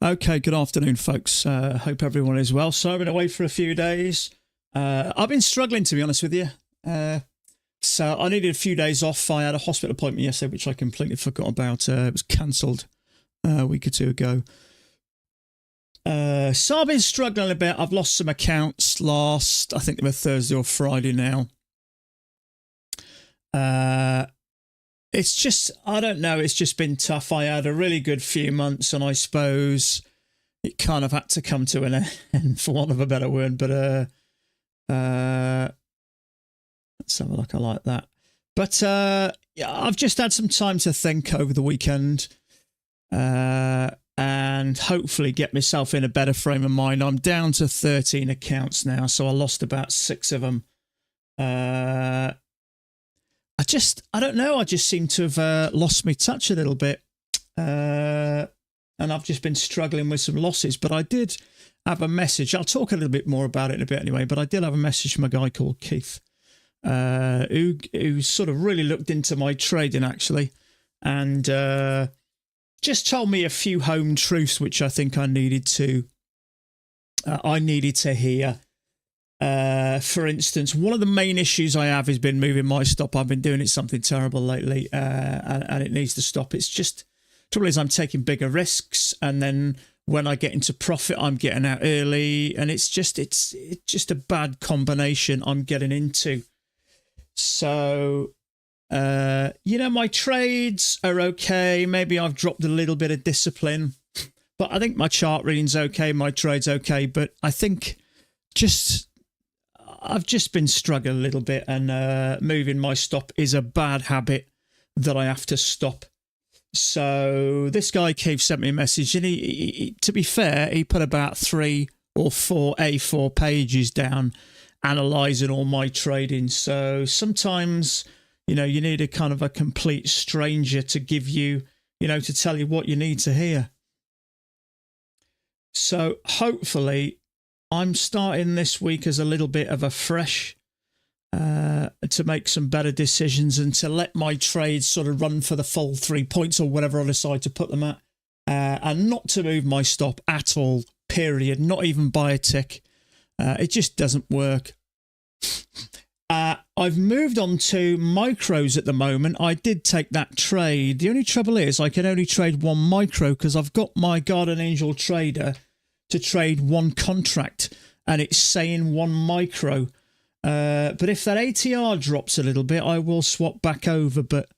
Okay, good afternoon, folks. Hope everyone is well. So I've been away for a few days. I've been struggling, to be honest with you. So I needed a few days off. I had a hospital appointment yesterday, which I completely forgot about. It was cancelled a week or two ago. So I've been struggling a bit. I've lost some accounts last, I think they were Thursday or Friday now. It's just, I don't know, it's just been tough. I had a really good few months, and I suppose it kind of had to come to an end, for want of a better word. But let's have a look. I like that. But yeah, I've just had some time to think over the weekend, and hopefully get myself in a better frame of mind. I'm down to 13 accounts now, so I lost about 6 of them. I don't know. I just seem to have lost my touch a little bit. And I've just been struggling with some losses. But I did have a message. I'll talk a little bit more about it in a bit anyway. But I did have a message from a guy called Keith, who sort of really looked into my trading, actually. And just told me a few home truths, which I think I needed to hear. For instance, one of the main issues I have has been moving my stop. I've been doing it something terrible lately, and it needs to stop. It's just, trouble is I'm taking bigger risks, and then when I get into profit, I'm getting out early, and it's just a bad combination I'm getting into. So, my trades are okay. Maybe I've dropped a little bit of discipline, but I think my chart reading's okay. My trade's okay, but I think I've just been struggling a little bit, and moving my stop is a bad habit that I have to stop. So this guy Keith sent me a message, and he to be fair, he put about 3 or 4 A4 pages down analysing all my trading. So sometimes, you need a kind of a complete stranger to give you, to tell you what you need to hear. So hopefully I'm starting this week as a little bit of a fresh, to make some better decisions and to let my trades sort of run for the full 3 points or whatever I decide to put them at, and not to move my stop at all, period, not even buy a tick. It just doesn't work. I've moved on to micros at the moment. I did take that trade. The only trouble is I can only trade one micro because I've got my Guardian Angel trader to trade one contract, and it's saying one micro. But if that ATR drops a little bit, I will swap back over. But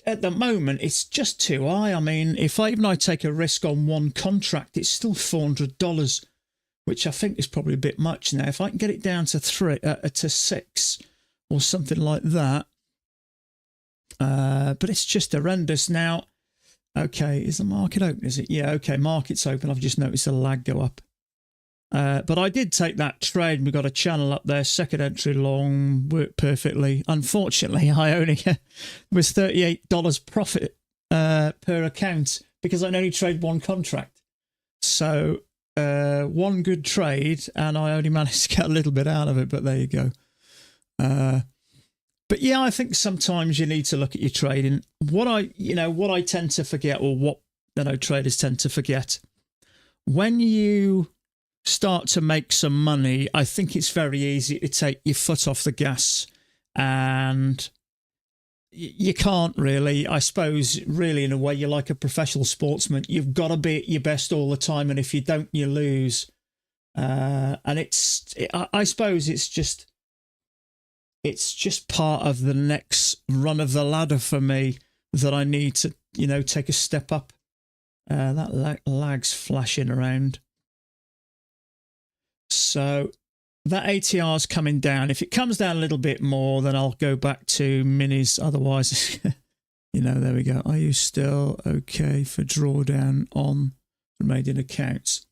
at the moment, it's just too high. I mean, if I take a risk on one contract, it's still $400, which I think is probably a bit much now. If I can get it down to 6 or something like that, but it's just horrendous now. Okay, is the market open? Is it? Yeah, okay, market's open. I've just noticed a lag go up. But I did take that trade. We got a channel up there, second entry long, worked perfectly. Unfortunately, I only was $38 profit per account because I only trade one contract. So one good trade, and I only managed to get a little bit out of it, but there you go. But yeah, I think sometimes you need to look at your trading. What I tend to forget, or what traders tend to forget, when you start to make some money, I think it's very easy to take your foot off the gas, and you can't really. I suppose, really, in a way, you're like a professional sportsman. You've got to be at your best all the time, and if you don't, you lose. And I suppose it's just part of the next run of the ladder for me that I need to, take a step up. That lag's flashing around. So that ATR's coming down. If it comes down a little bit more, then I'll go back to minis. Otherwise, there we go. Are you still okay for drawdown on remaining accounts?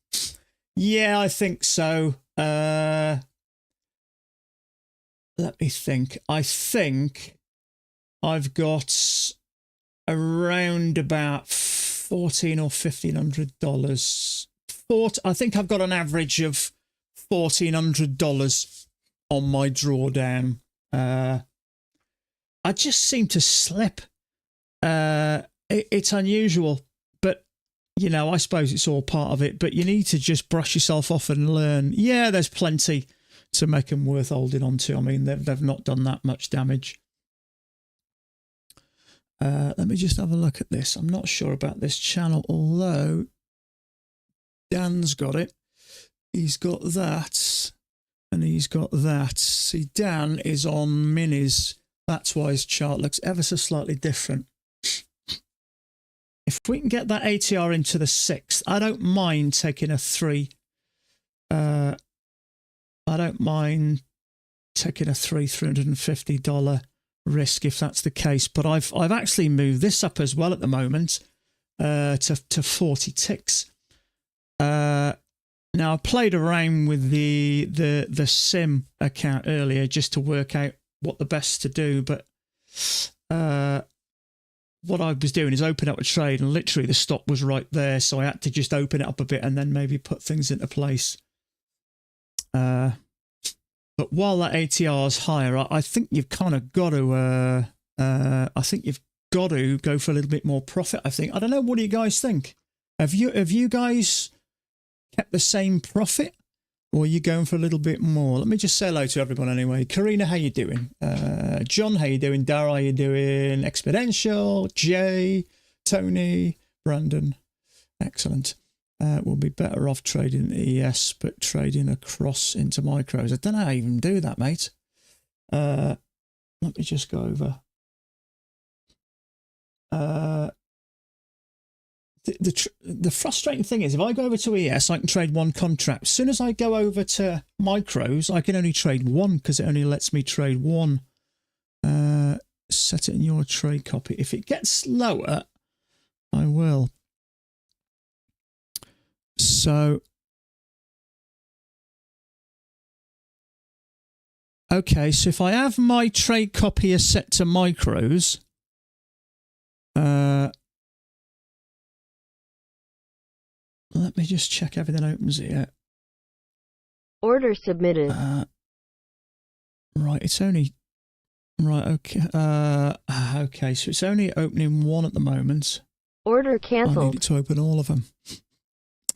Yeah, I think so. Let me think. I think I've got around about $1,400 or $1,500. I think I've got an average of $1,400 on my drawdown. I just seem to slip. It's unusual, but you know, I suppose it's all part of it, but you need to just brush yourself off and learn. Yeah, there's plenty to make them worth holding on to. I mean, they've not done that much damage. Let me just have a look at this. I'm not sure about this channel, although Dan's got it. He's got that, and he's got that. See, Dan is on minis. That's why his chart looks ever so slightly different. If we can get that ATR into the 6th, I don't mind taking a 3. I don't mind taking a $350 risk if that's the case. But I've actually moved this up as well at the moment to 40 ticks. Now I played around with the sim account earlier just to work out what the best to do, but what I was doing is open up a trade and literally the stop was right there, so I had to just open it up a bit and then maybe put things into place. But while that ATR is higher, I think you've kind of got to I think you've got to go for a little bit more profit. I don't know, what do you guys think? Have you guys kept the same profit, or are you going for a little bit more? Let me just say hello to everyone anyway. Karina, how you doing? John, how you doing? Dara, how you doing? Exponential, Jay, Tony, Brandon. Excellent. We'll be better off trading ES, but trading across into micros. I don't know how I even do that, mate. Let me just go over. The frustrating thing is if I go over to ES, I can trade one contract. As soon as I go over to micros, I can only trade one because it only lets me trade one. Set it in your trade copy. If it gets lower, I will. So, okay, so if I have my trade copy set to micros, let me just check everything opens here. Order submitted. Right, it's only... Right, okay. Okay, so it's only opening one at the moment. Order cancelled. I need it to open all of them.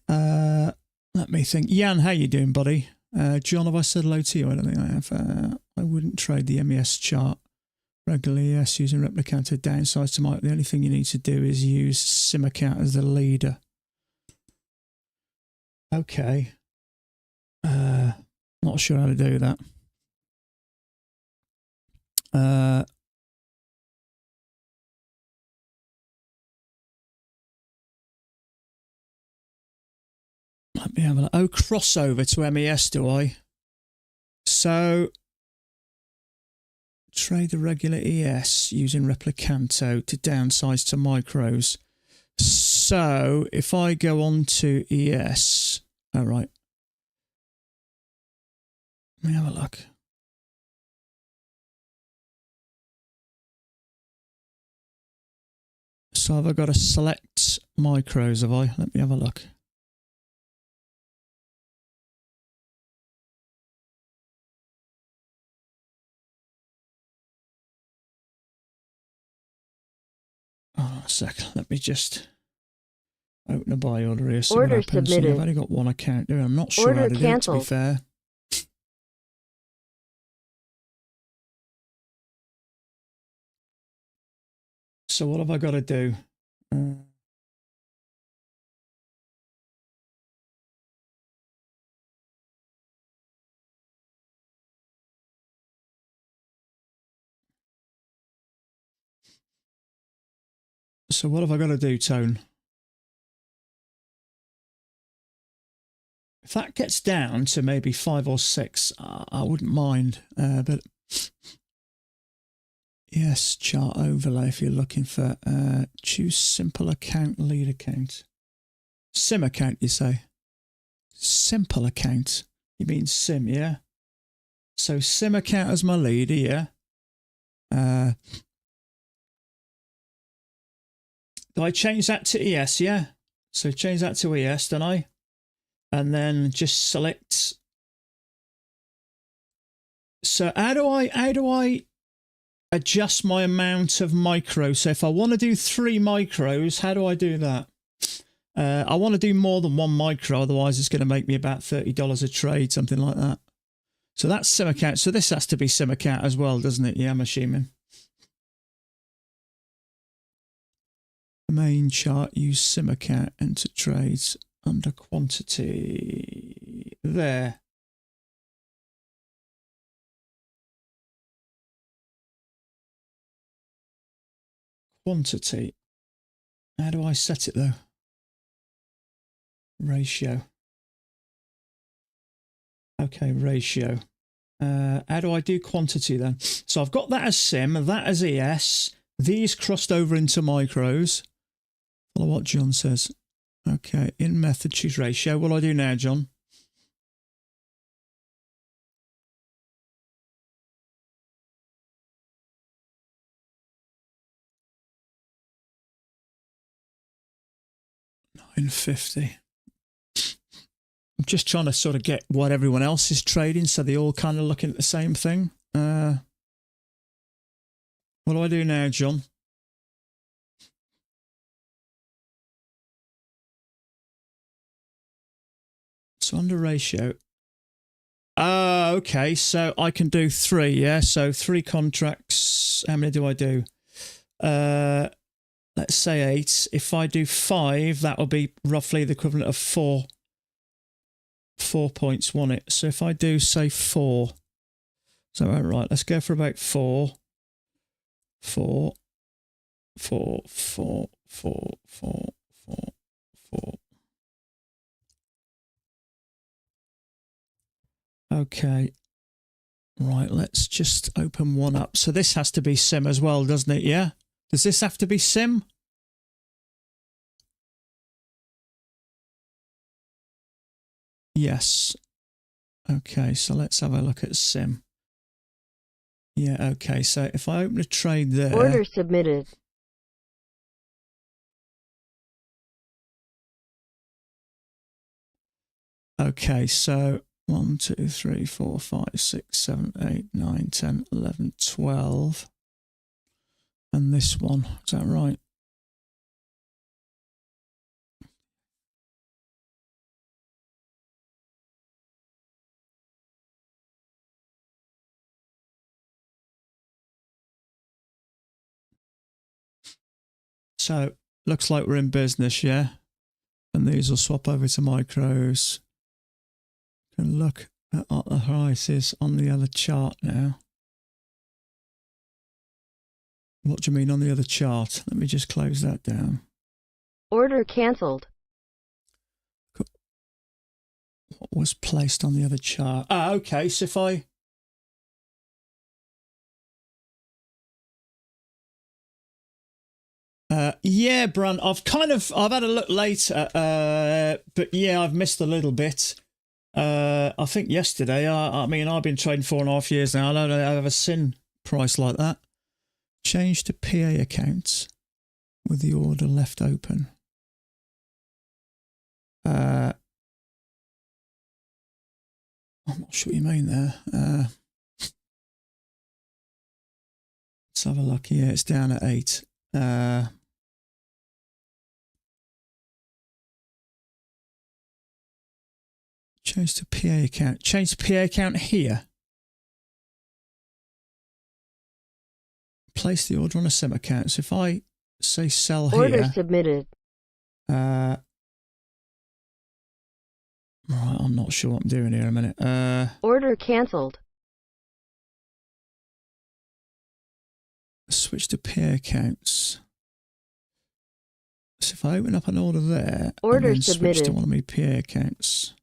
Let me think. Jan, how you doing, buddy? John, have I said hello to you? I don't think I have. I wouldn't trade the MES chart regularly. Yes, using replicator downsides to mic. The only thing you need to do is use sim account as the leader. Okay. Not sure how to do that. Let me have a look. Oh, crossover to MES, do I? So, trade the regular ES using Replicanto to downsize to micros. So, if I go on to ES, all right. Let me have a look. So, have I got to select micros, have I? Let me have a look. Oh, a sec. Let me just open a buy order here. Order submitted. I've only got one account there. I'm not sure Order how to do it, to be cancelled. fair. So what have I got to do? So what have I got to do, Tone? If that gets down to maybe 5 or 6, I wouldn't mind. But yes, chart overlay if you're looking for choose simple account, lead account. Sim account, you say? Simple account. You mean sim, yeah? So sim account as my leader, yeah? Do I change that to ES, yeah? So change that to ES, don't I? And then just select. So how do I adjust my amount of micros? So if I want to do 3 micros, how do I do that? I want to do more than one micro, otherwise it's going to make me about $30 a trade, something like that. So that's sim account. So this has to be sim account as well, doesn't it? Yeah, I'm assuming. The main chart, use sim account, enter trades under quantity. There. Quantity. How do I set it though? Ratio. Okay, ratio. How do I do quantity then? So I've got that as sim, that as ES. These crossed over into micros. Follow what John says. Okay, in method choose ratio. What do I do now, John? $9.50. I'm just trying to sort of get what everyone else is trading, so they're all kind of looking at the same thing. What do I do now, John? So under ratio. Okay, so I can do 3, yeah? So 3 contracts. How many do I do? Let's say 8. If I do 5, that will be roughly the equivalent of 4 points, won't it? So if I do, say, 4. So, right, let's go for about 4. 4. 4, 4, 4, 4, 4, 4. Okay. Right, let's just open one up. So this has to be sim as well, doesn't it? Yeah? Does this have to be sim? Yes. Okay, so let's have a look at sim. Yeah, okay, so if I open a trade there... Order submitted. Okay, so 1, 2, 3, 4, 5, 6, 7, 8, 9, 10, 11, 12. And this one, is that right? So, looks like we're in business, yeah? And these will swap over to micros. Can look at what the prices on the other chart now. What do you mean on the other chart? Let me just close that down. Order cancelled. What was placed on the other chart? Ah, okay, so if I... yeah, Brun, I've had a look later, but yeah, I've missed a little bit. I think yesterday, I mean, I've been trading 4.5 years now. I don't have a sin price like that. Change to PA accounts with the order left open. I'm not sure what you mean there. Let's have a look. Yeah, it's down at 8. Change to PA account. Change to PA account here. Place the order on a sim account. So if I say sell here. Order submitted. Right, I'm not sure what I'm doing here a minute. Order cancelled. Switch to PA accounts. So if I open up an order there, Order and then submitted. switch to one of my PA accounts.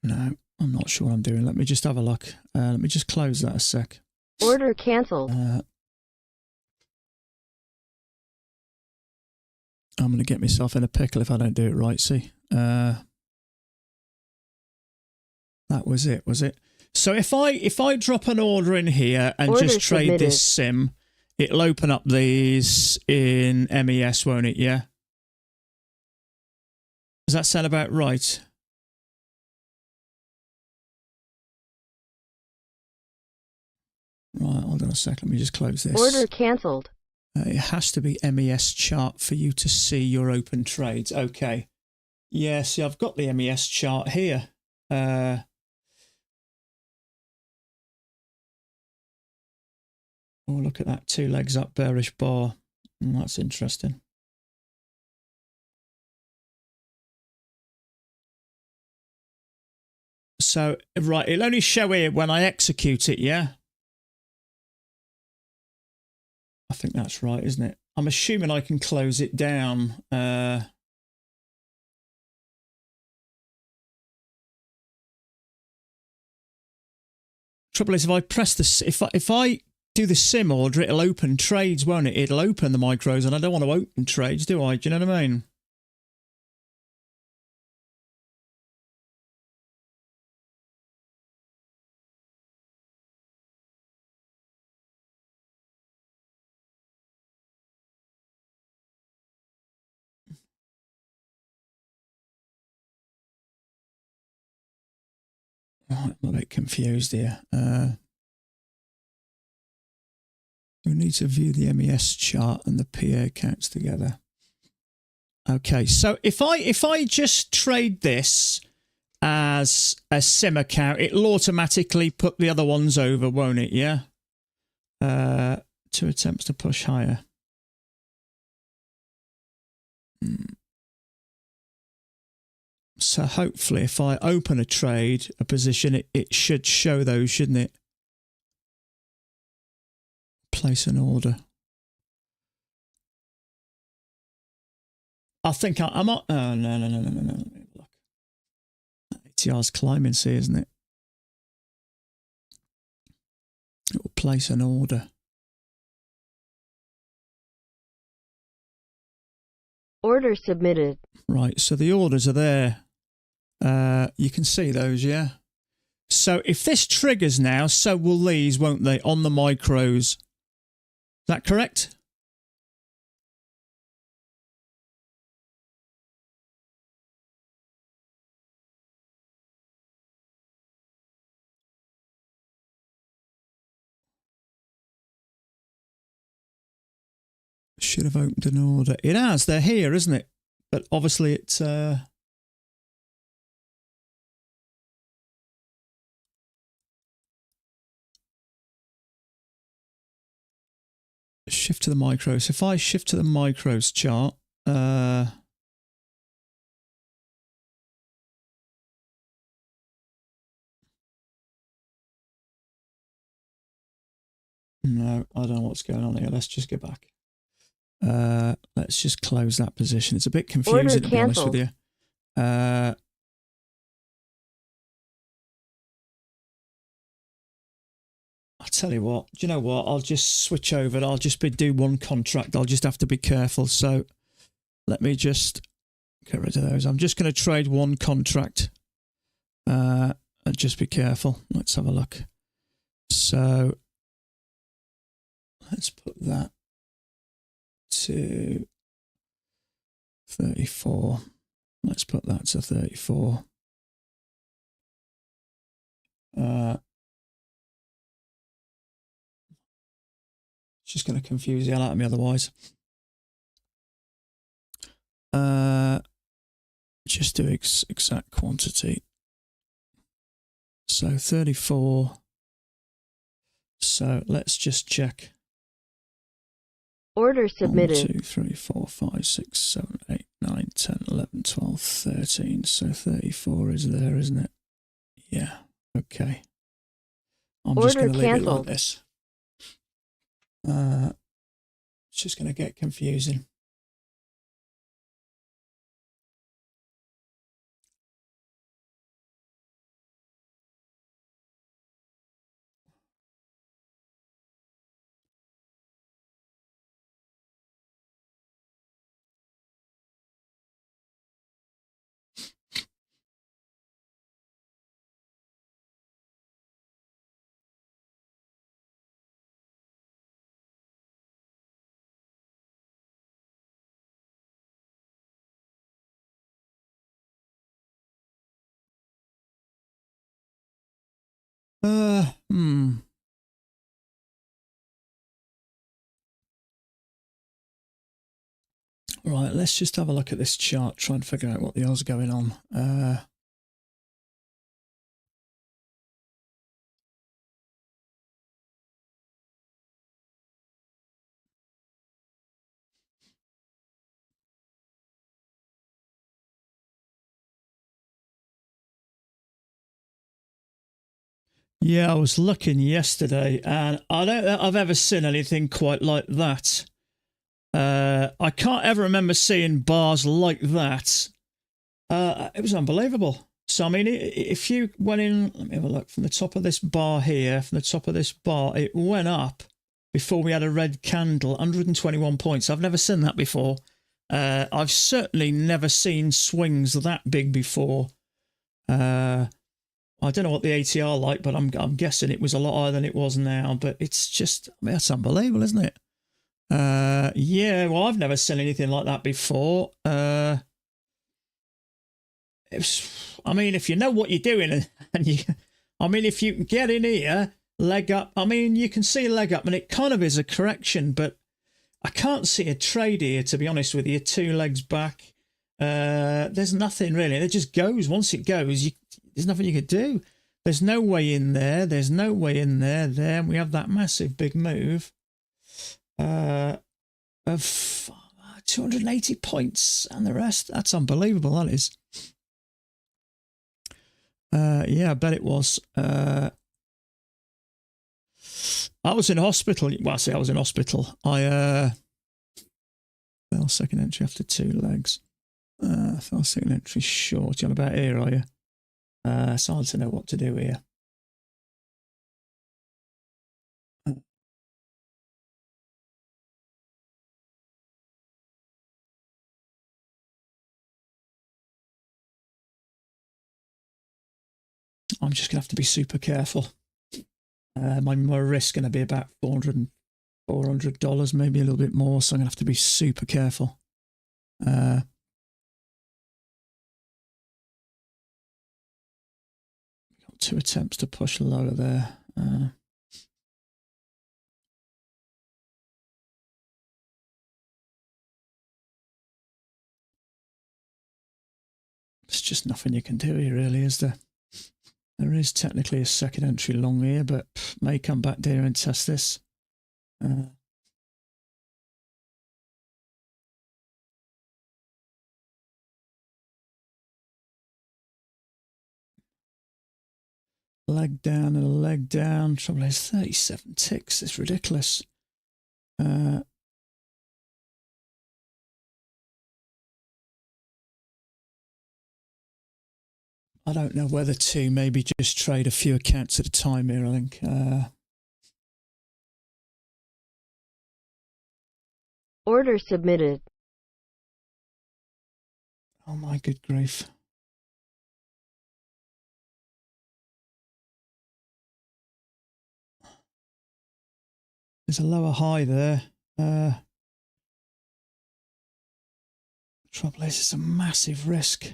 No, I'm not sure what I'm doing. Let me just have a look. Let me just close that a sec. Order cancelled. I'm going to get myself in a pickle if I don't do it right, see. That was it, was it? So if I drop an order in here and Order just trade submitted. this sim, it'll open up these in MES, won't it? Yeah? Does that sound about right? Right, hold on a sec. Let me just close this. Order cancelled. It has to be MES chart for you to see your open trades. Okay. Yeah, see, I've got the MES chart here. Oh, look at that. 2 legs up, bearish bar. That's interesting. So, right, it'll only show here when I execute it, yeah? I think that's right, isn't it? I'm assuming I can close it down. Trouble is, if I press this, if I do the sim order, it'll open trades, won't it? It'll open the micros, and I don't want to open trades, do I? Do you know what I mean? Right, I'm a bit confused here. We need to view the MES chart and the PA counts together. Okay, so if I just trade this as a sim account, it'll automatically put the other ones over, won't it? Yeah. 2 attempts to push higher. So hopefully, if I open a trade, a position, it should show those, shouldn't it? Place an order. I think I'm not. Oh, no. Look. ATR's climbing, see, isn't it? It will place an order. Order submitted. Right, so the orders are there. You can see those, yeah? So if this triggers now, so will these, won't they, on the micros? Is that correct? Should have opened an order. It has, they're here, isn't it? But obviously it's... shift to the micros. If I shift to the micros chart, no, I don't know what's going on here. Let's just go back. Let's just close that position. It's a bit confusing, to be honest with you. I'll tell you what, do you know what? I'll just switch over. I'll just do one contract. I'll just have to be careful. So let me just get rid of those. I'm just going to trade one contract. And just be careful. Let's have a look. So let's put that to 34. Let's put that to 34. It's just going to confuse the hell out of me otherwise. Just do exact quantity. So 34. So let's just check. Order submitted. 1, 2, 3, 4, 5, 6, 7, 8, 9, 10, 11, 12, 13. So 34 is there, isn't it? Yeah. Okay. I'm just going to leave it like this. It's just going to get confusing. Hmm. Right, let's just have a look at this chart, try and figure out what the hell's going on. Yeah, I was looking yesterday, and I don't think I've ever seen anything quite like that. I can't ever remember seeing bars like that. It was unbelievable. So, I mean, if you went in, let me have a look, from the top of this bar here, from the top of this bar, it went up before we had a red candle, 121 points. I've never seen that before. I've certainly never seen swings that big before. I don't know what the ATR like, but I'm guessing it was a lot higher than it was now. But it's just, I mean, that's unbelievable, isn't it? Yeah, well, I've never seen anything like that before. I mean, if you know what you're doing, and you, I mean, if you can get in here, leg up, I mean, you can see a leg up, and it kind of is a correction, but I can't see a trade here, to be honest with you. 2 legs back. There's nothing really. It just goes. Once it goes, there's nothing you could do. There's no way in there. There's no way in there. There, and we have that massive big move of 280 points and the rest. That's unbelievable, that is. Yeah, I bet it was. I was in hospital. Well, I say I was in hospital. I fell second entry after 2 legs. Fell second entry short. You're about here, are you? It's hard to know what to do here. I'm just going to have to be super careful. My risk's going to be about $400, maybe a little bit more, so I'm going to have to be super careful. Got 2 attempts to push lower there. There's just nothing you can do here, really, is there? There is technically a second entry long here, but may come back here and test this. Leg down and a leg down. Trouble is 37 ticks. It's ridiculous. I don't know whether to maybe just trade a few accounts at a time here, I think. Order submitted. Oh my good grief. There's a lower high there. Trouble is, it's a massive risk.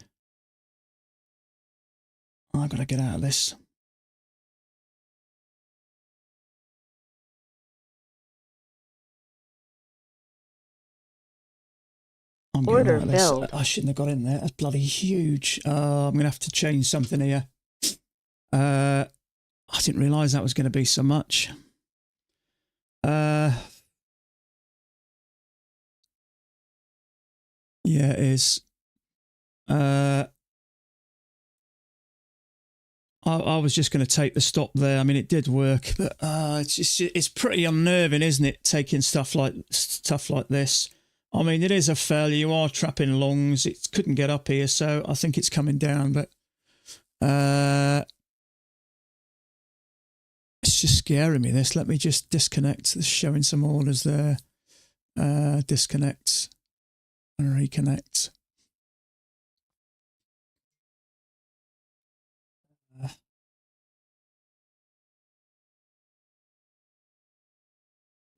I've got to get out of this. I'm getting out of this. Filled. I shouldn't have got in there. That's bloody huge. I'm going to have to change something here. I didn't realise that was going to be so much. Yeah, it is. I was just going to take the stop there. I mean, it did work, but it's pretty unnerving, isn't it? Taking stuff like this. I mean, it is a failure. You are trapping longs. It couldn't get up here, so I think it's coming down. But it's just scaring me. This. Let me just disconnect. It's showing some orders there. Disconnect and reconnect.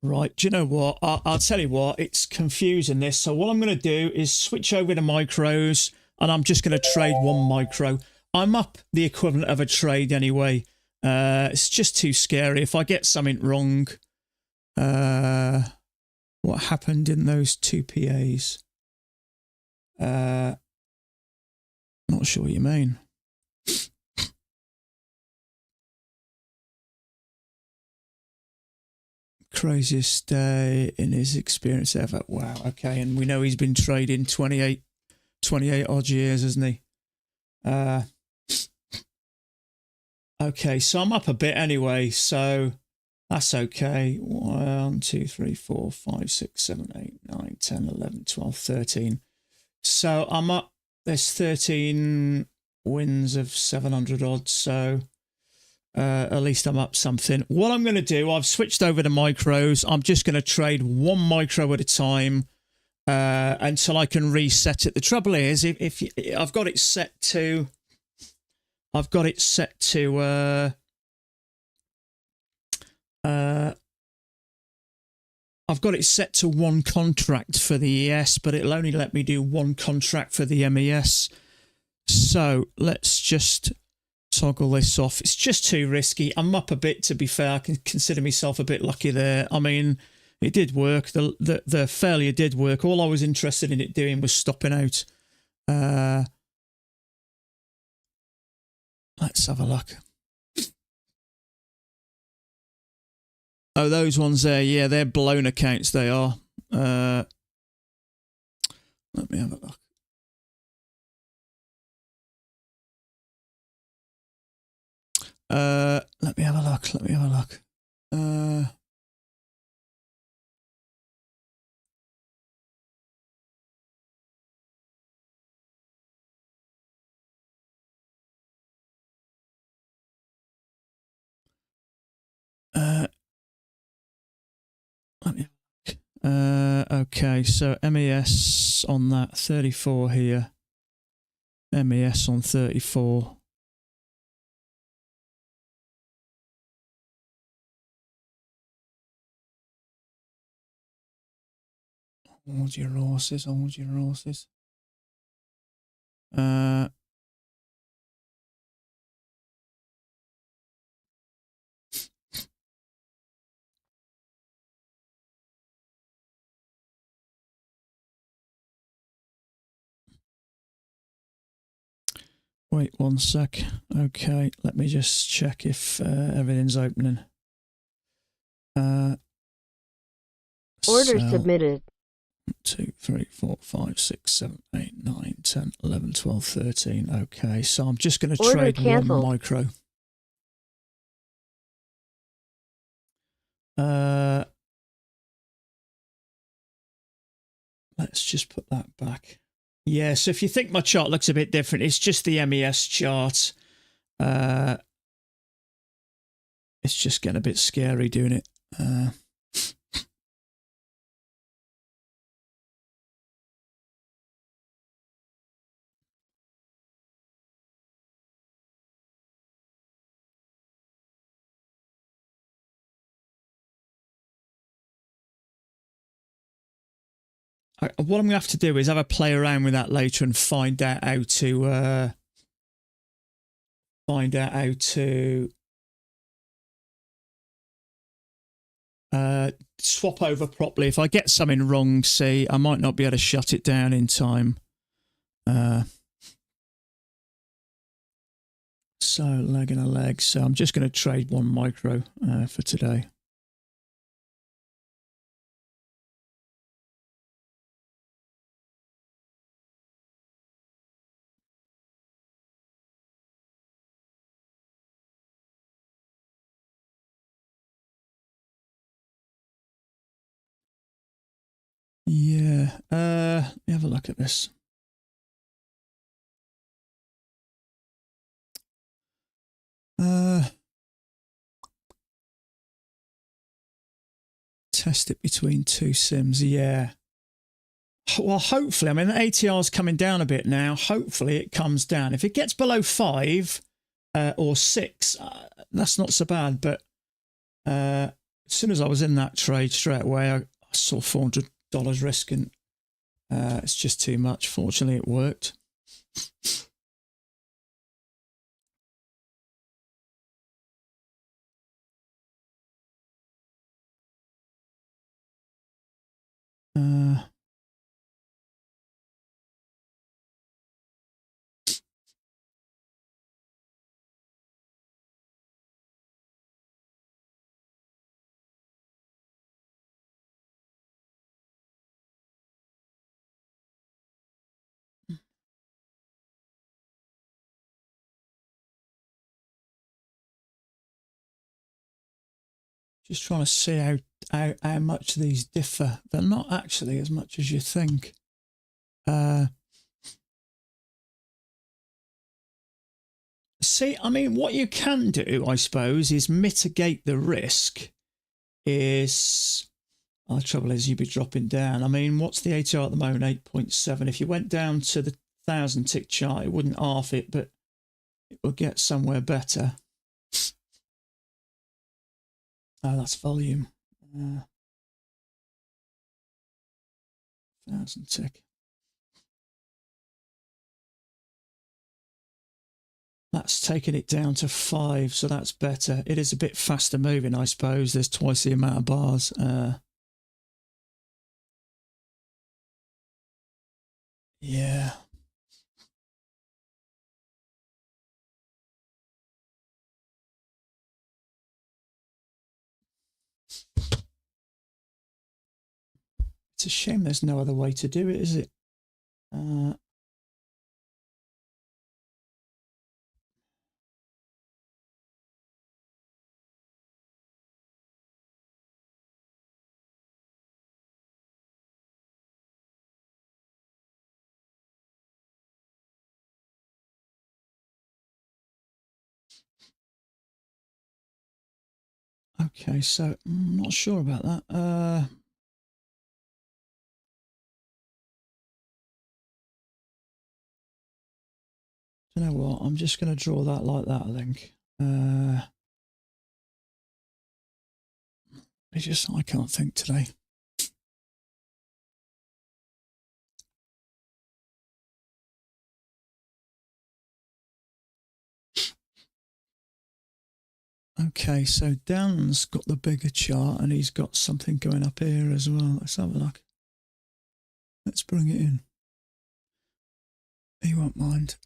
Right, do you know what? I'll tell you what, it's confusing this. So what I'm going to do is switch over to micros, and I'm just going to trade 1 micro. I'm up the equivalent of a trade anyway. It's just too scary. If I get something wrong, what happened in those 2 PAs? Not sure what you mean. Craziest day in his experience ever. Wow. Okay. And we know he's been trading 28 odd years, hasn't he? Okay. So I'm up a bit anyway. So that's okay. 1, 2, 3, 4, 5, 6, 7, 8, 9, 10, 11, 12, 13. So I'm up. There's 13 wins of 700 odd. So at least I'm up something. What I'm going to do, I've switched over to micros. I'm just going to trade one micro at a time until I can reset it. The trouble is, if I've got it set to, I've got it set to one contract for the ES, but it'll only let me do one contract for the MES. So let's just toggle this off. It's just too risky. I'm up a bit, to be fair. I can consider myself a bit lucky there. I mean, it did work. The failure did work. All I was interested in it doing was stopping out. Let's have a look. Oh, those ones there. Yeah, they're blown accounts. They are. Let me have a look. Let me have a look. Let me have a look. Let me. Okay, so MES on that 34 here. MES on 34. Hold your horses, hold your horses. Wait 1 sec. Okay, let me just check if everything's opening. Order submitted. 2, 3, 4, 5, 6, 7, 8, 9, 10, 11, 12, 13. Okay, so I'm just going to trade canceled. one micro. Let's just put that back. Yeah, so if you think my chart looks a bit different, it's just the MES chart. It's just getting a bit scary doing it. What I'm going to have to do is have a play around with that later and find out how to swap over properly. If I get something wrong, see, I might not be able to shut it down in time. So leg and a leg. So I'm just going to trade one micro for today. Yeah. Let me have a look at this. Test it between two sims. Yeah. Well, hopefully, I mean, the ATR is coming down a bit now. Hopefully it comes down. If it gets below 5 or 6, that's not so bad. But as soon as I was in that trade straight away, I saw $400 risk, and it's just too much. Fortunately, it worked. Just trying to see how much these differ. They're not actually as much as you think. See, I mean, what you can do, I suppose, is mitigate the risk. The trouble is you'd be dropping down. I mean, what's the ATR at the moment? 8.7. If you went down to the 1,000 tick chart, it wouldn't half it, but it would get somewhere better. Oh, that's volume. 1,000 tick. That's taken it down to 5, so that's better. It is a bit faster moving, I suppose. There's twice the amount of bars. Yeah. It's a shame there's no other way to do it, is it? Okay, so I'm not sure about that. You know what? I'm just going to draw that like that, I think. I can't think today. Okay, so Dan's got the bigger chart and he's got something going up here as well. Let's have a look. Let's bring it in. He won't mind.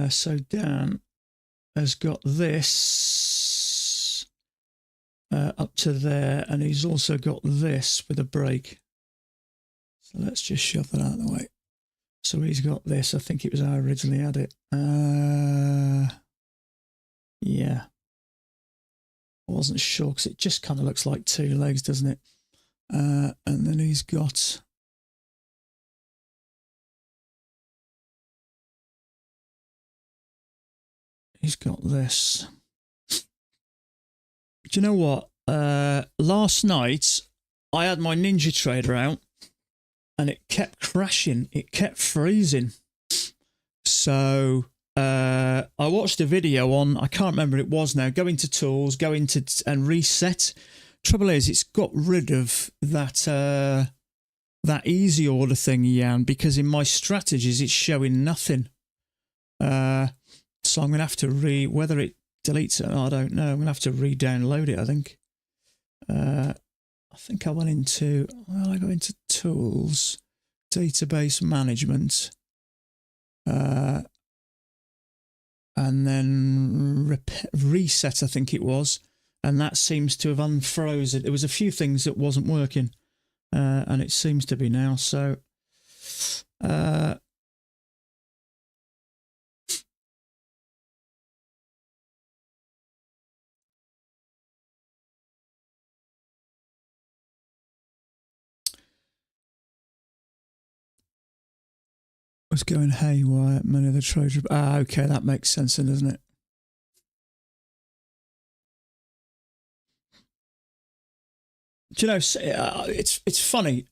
So Dan has got this up to there, and he's also got this with a break. So let's just shove that out of the way. So he's got this. I think it was I originally had it. Yeah. I wasn't sure because it just kind of looks like two legs, doesn't it? And then he's got... He's got this. Do you know what? Last night, I had my Ninja Trader out and it kept crashing. It kept freezing. So I watched a video on, I can't remember what it was now, go into tools, go into and reset. Trouble is, it's got rid of that that easy order thing, Jan, because in my strategies, it's showing nothing. So I'm going to have to whether it deletes it, I don't know. I'm going to have to re-download it, I think. I think I went into, well, I go into tools, database management, and then reset, I think it was. And that seems to have unfroze it. There was a few things that wasn't working, and it seems to be now. So, was going haywire. Many of the trades. Okay, that makes sense, then, doesn't it? Do you know, it's funny.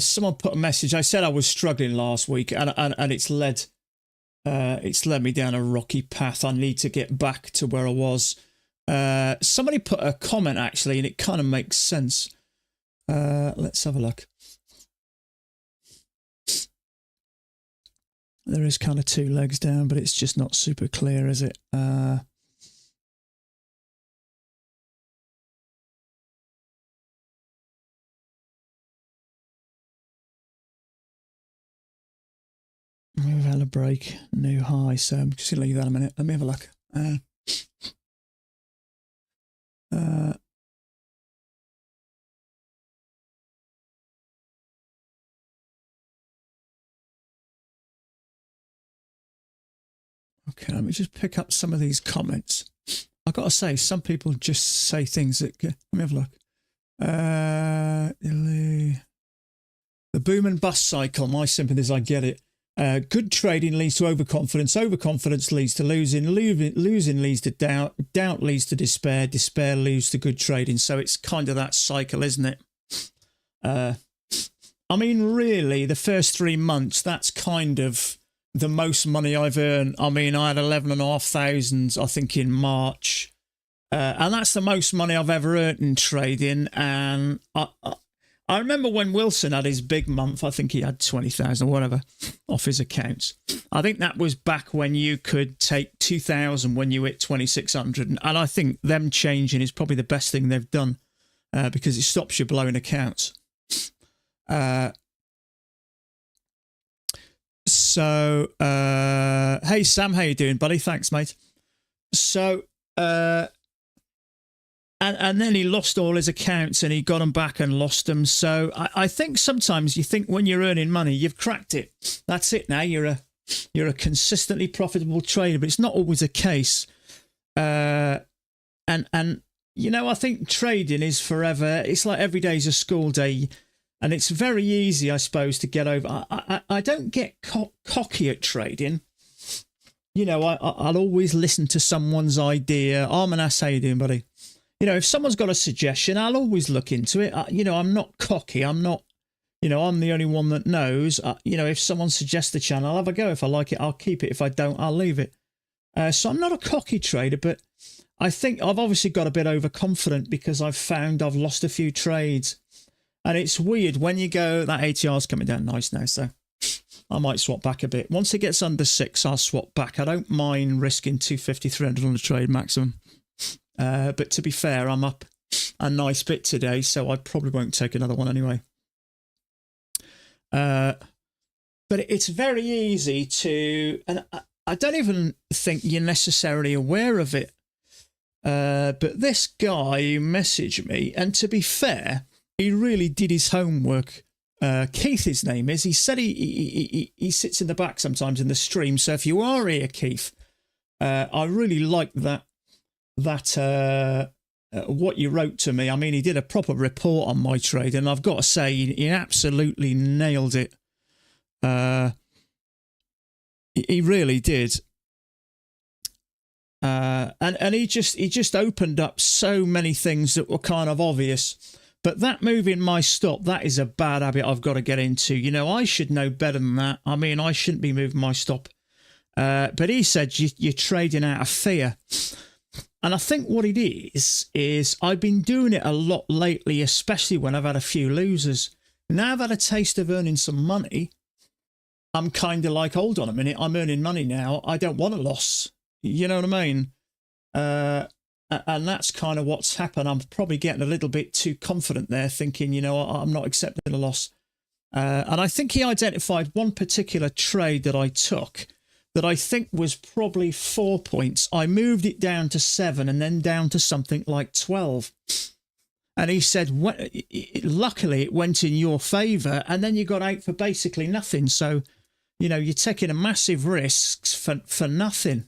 Someone put a message. I said I was struggling last week, and it's led me down a rocky path. I need to get back to where I was. Somebody put a comment actually, and it kind of makes sense. Let's have a look. There is kind of two legs down, but it's just not super clear, is it? We've had a break, new high, so I'm just going to leave that a minute. Let me have a look. Okay, let me just pick up some of these comments. I got to say, some people just say things that... Let me have a look. The boom and bust cycle, my sympathies, I get it. Good trading leads to overconfidence. Overconfidence leads to losing. Losing leads to doubt. Doubt leads to despair. Despair leads to good trading. So it's kind of that cycle, isn't it? I mean, really, the first 3 months, that's kind of the most money I've earned. I mean, I had 11,500, I think, in March. And that's the most money I've ever earned in trading. And I remember when Wilson had his big month, I think he had 20,000 or whatever off his accounts. I think that was back when you could take 2,000 when you hit 2,600. And I think them changing is probably the best thing they've done because it stops you blowing accounts. Hey Sam, how you doing, buddy? Thanks, mate. So, and then he lost all his accounts and he got them back and lost them. So I think sometimes you think when you're earning money, you've cracked it. That's it now. You're a consistently profitable trader, but it's not always the case. And you know, I think trading is forever. It's like every day's a school day. And it's very easy, I suppose, to get over. I don't get cocky at trading. You know, I'll always listen to someone's idea. Armanas, how you doing, buddy? You know, if someone's got a suggestion, I'll always look into it. You know, I'm not cocky. I'm not, you know, I'm the only one that knows. You know, if someone suggests the channel, I'll have a go. If I like it, I'll keep it. If I don't, I'll leave it. So I'm not a cocky trader, but I think I've obviously got a bit overconfident because I've found I've lost a few trades. And it's weird when you go, that ATR's coming down nice now, so I might swap back a bit. Once it gets under 6, I'll swap back. I don't mind risking 250, 300 on the trade maximum. But to be fair, I'm up a nice bit today, so I probably won't take another one anyway. But it's very easy to, and I don't even think you're necessarily aware of it. But this guy messaged me, and to be fair, he really did his homework. Keith, his name is. He said he sits in the back sometimes in the stream. So if you are here, Keith, I really like that what you wrote to me. I mean, he did a proper report on my trade, and I've got to say he absolutely nailed it. He really did. And he just opened up so many things that were kind of obvious. But that moving my stop, that is a bad habit I've got to get into. You know, I should know better than that. I mean, I shouldn't be moving my stop. But he said you're trading out of fear. And I think what it is I've been doing it a lot lately, especially when I've had a few losers. Now I've had a taste of earning some money. I'm kind of like, hold on a minute, I'm earning money now. I don't want a loss. You know what I mean? And that's kind of what's happened. I'm probably getting a little bit too confident there, thinking, you know, I'm not accepting a loss. And I think he identified one particular trade that I took that I think was probably 4 points. I moved it down to 7 and then down to something like 12. And he said, luckily it went in your favour, and then you got out for basically nothing. So, you know, you're taking a massive risks for nothing.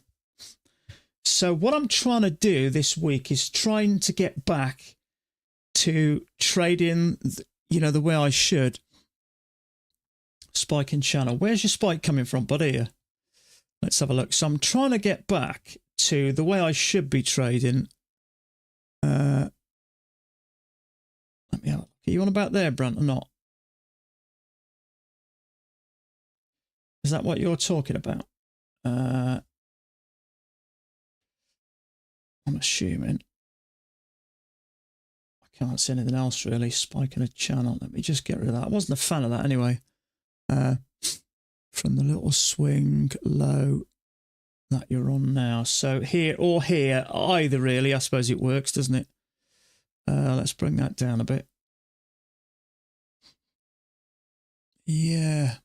So what I'm trying to do this week is trying to get back to trading, you know, the way I should. Spike in channel. Where's your spike coming from, buddy? Let's have a look. So I'm trying to get back to the way I should be trading. Let me have a look. Are you on about there, Brant, or not? Is that what you're talking about? I'm assuming. I can't see anything else really. Spiking a channel. Let me just get rid of that. I wasn't a fan of that anyway. From the little swing low that you're on now. So here or here, either really, I suppose it works, doesn't it? Let's bring that down a bit. Yeah.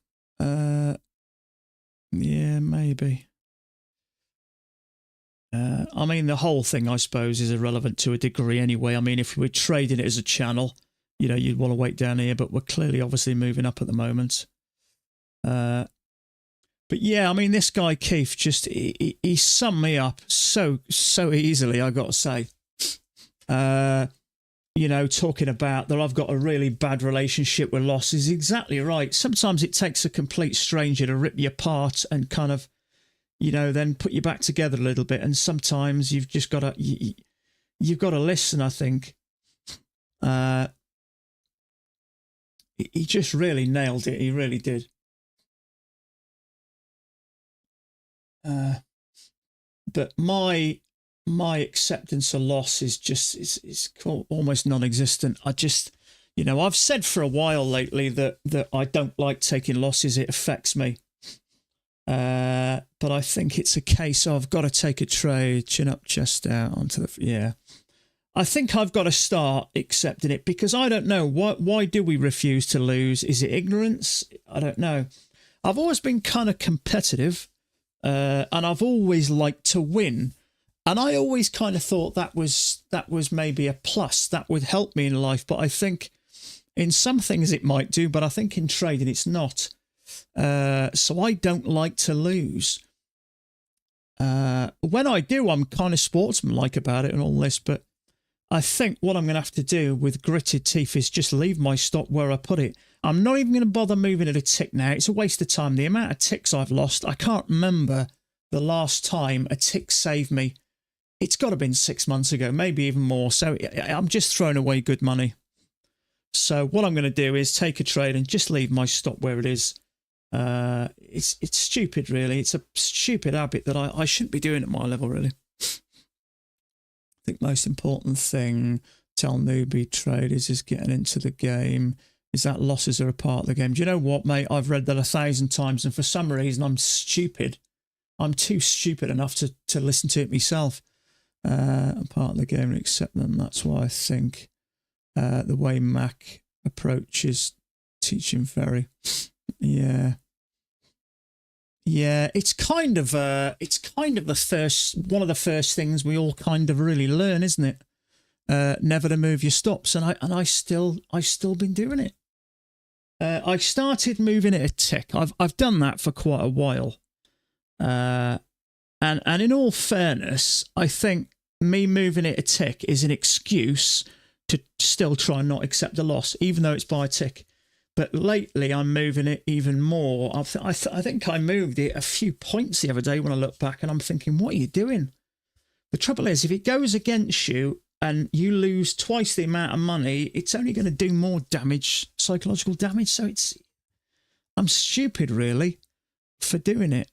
Yeah, maybe. I mean, the whole thing, I suppose, is irrelevant to a degree anyway. I mean, if we're trading it as a channel, you know, you'd want to wait down here, but we're clearly obviously moving up at the moment. But yeah, I mean, this guy Keith just he summed me up so easily. I got to say, you know, talking about that I've got a really bad relationship with loss is exactly right. Sometimes it takes a complete stranger to rip you apart and kind of, you know, then put you back together a little bit. And sometimes you've just got to you've got to listen. I think he just really nailed it. He really did. But my acceptance of loss is just is almost non-existent. I just, you know, I've said for a while lately that I don't like taking losses. It affects me. But I think it's a case of I've got to take a trade, chin up, chest out onto the, yeah. I think I've got to start accepting it because I don't know. Why do we refuse to lose? Is it ignorance? I don't know. I've always been kind of competitive. And I've always liked to win. And I always kind of thought that was maybe a plus that would help me in life. But I think in some things it might do, but I think in trading it's not. So I don't like to lose. When I do, I'm kind of sportsmanlike about it and all this. But I think what I'm going to have to do with gritted teeth is just leave my stop where I put it. I'm not even going to bother moving it a tick now. It's a waste of time. The amount of ticks I've lost, I can't remember the last time a tick saved me. It's got to have been 6 months ago, maybe even more. So I'm just throwing away good money. So what I'm going to do is take a trade and just leave my stop where it is. It's stupid, really. It's a stupid habit that I shouldn't be doing at my level, really. I think most important thing, tell newbie traders, is getting into the game. Is that losses are a part of the game. Do you know what, mate? I've read that 1,000 times, and for some reason I'm stupid. I'm too stupid enough to listen to it myself. A part of the game and accept them. That's why I think the way Mac approaches teaching very, yeah, it's kind of the first, one of the first things we all kind of really learn, isn't it? Never to move your stops, and I still been doing it. I started moving it a tick. I've done that for quite a while, and in all fairness, I think me moving it a tick is an excuse to still try and not accept a loss, even though it's by a tick. But lately, I'm moving it even more. I think I moved it a few points the other day when I look back, and I'm thinking, what are you doing? The trouble is, if it goes against you and you lose twice the amount of money, it's only going to do more damage, psychological damage. So I'm stupid, really, for doing it.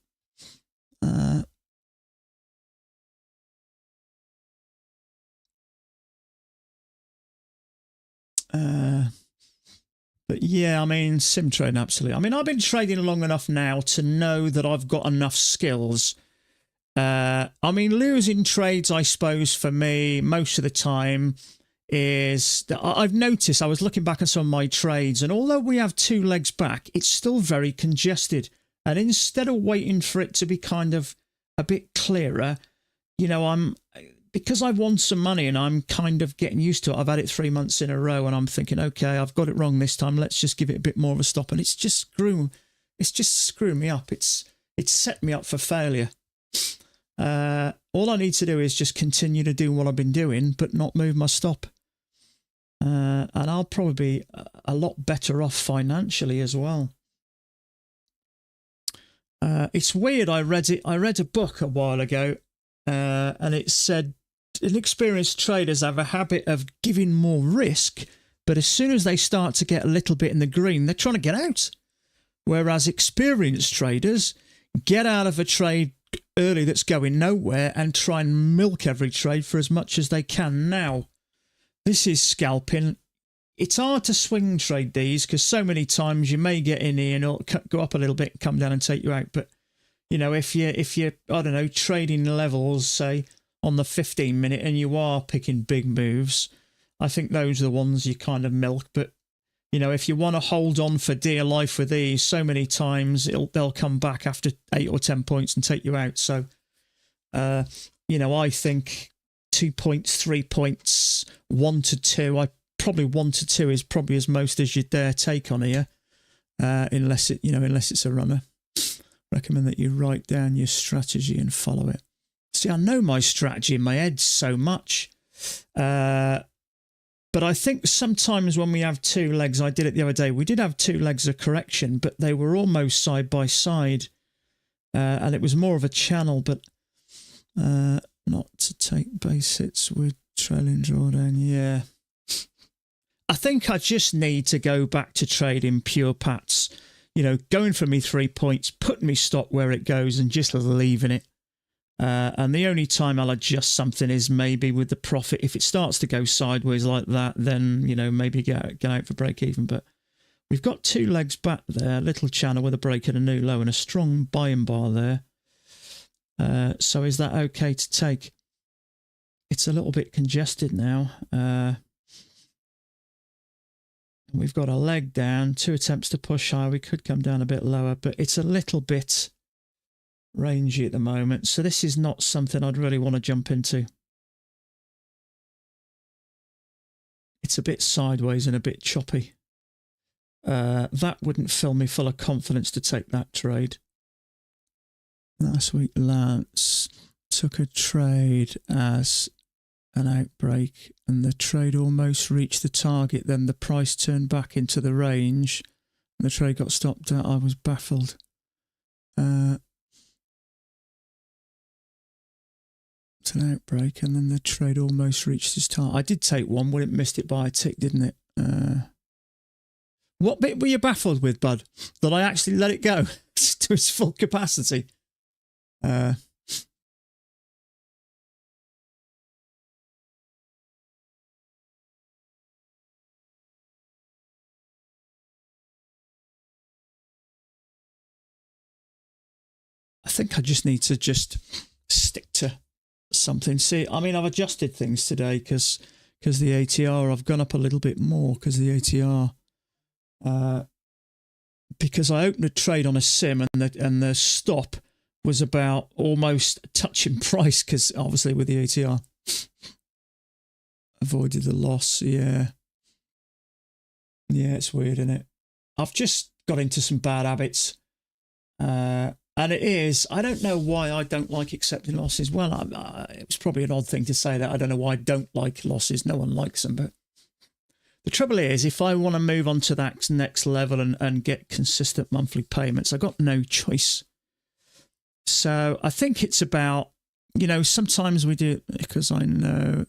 But yeah, I mean, sim trading, absolutely. I mean, I've been trading long enough now to know that I've got enough skills. I mean, losing trades, I suppose, for me, most of the time is that I've noticed, I was looking back at some of my trades, and although we have two legs back, it's still very congested. And instead of waiting for it to be kind of a bit clearer, you know, because I've won some money and I'm kind of getting used to it. I've had it 3 months in a row and I'm thinking, okay, I've got it wrong this time. Let's just give it a bit more of a stop. And it's just screwing me up. It's set me up for failure. All I need to do is just continue to do what I've been doing, but not move my stop. And I'll probably be a lot better off financially as well. It's weird. I read a book a while ago, and it said inexperienced traders have a habit of giving more risk, but as soon as they start to get a little bit in the green, they're trying to get out. Whereas experienced traders get out of a trade early that's going nowhere and try and milk every trade for as much as they can. Now, this is scalping. It's hard to swing trade these because so many times you may get in here and it'll go up a little bit, come down and take you out. But, you know, if you're, I don't know, trading levels, say, on the 15-minute and you are picking big moves, I think those are the ones you kind of milk. But, you know, if you want to hold on for dear life with these, so many times they'll come back after 8 or 10 points and take you out. So, you know, I think 2 points, 3 points, 1 to 2. Probably 1 to 2 is probably as most as you dare take on here, unless it's a runner. recommend that you write down your strategy and follow it. See, I know my strategy in my head so much. But I think sometimes when we have two legs, I did it the other day, we did have two legs of correction, but they were almost side by side. And it was more of a channel, but not to take base hits with trailing drawdown. Yeah. I think I just need to go back to trading pure pats, you know, going for me 3 points, putting me stop where it goes and just leaving it. And the only time I'll adjust something is maybe with the profit. If it starts to go sideways like that, then, you know, maybe get out for break even. But we've got two legs back there, a little channel with a break and a new low and a strong buying bar there. So is that okay to take? It's a little bit congested now. We've got a leg down, two attempts to push higher. We could come down a bit lower, but it's a little bit rangy at the moment. So this is not something I'd really want to jump into. It's a bit sideways and a bit choppy. That wouldn't fill me full of confidence to take that trade. Last week, Lance took a trade as an outbreak and the trade almost reached the target. Then the price turned back into the range and the trade got stopped out. I was baffled. It's an outbreak and then the trade almost reached its target. I did take one, but it missed it by a tick, didn't it? What bit were you baffled with, bud? That I actually let it go to its full capacity? I think I just need to just stick to something. See, I mean, I've adjusted things today because the ATR, I've gone up a little bit more because the ATR, because I opened a trade on a sim and the stop was about almost touching price because obviously with the ATR, avoided the loss. Yeah, it's weird, isn't it? I've just got into some bad habits. And it is, I don't know why I don't like accepting losses. Well, it was probably an odd thing to say that. I don't know why I don't like losses. No one likes them. But the trouble is, if I want to move on to that next level and get consistent monthly payments, I've got no choice. So I think it's about, you know, sometimes we do, because I know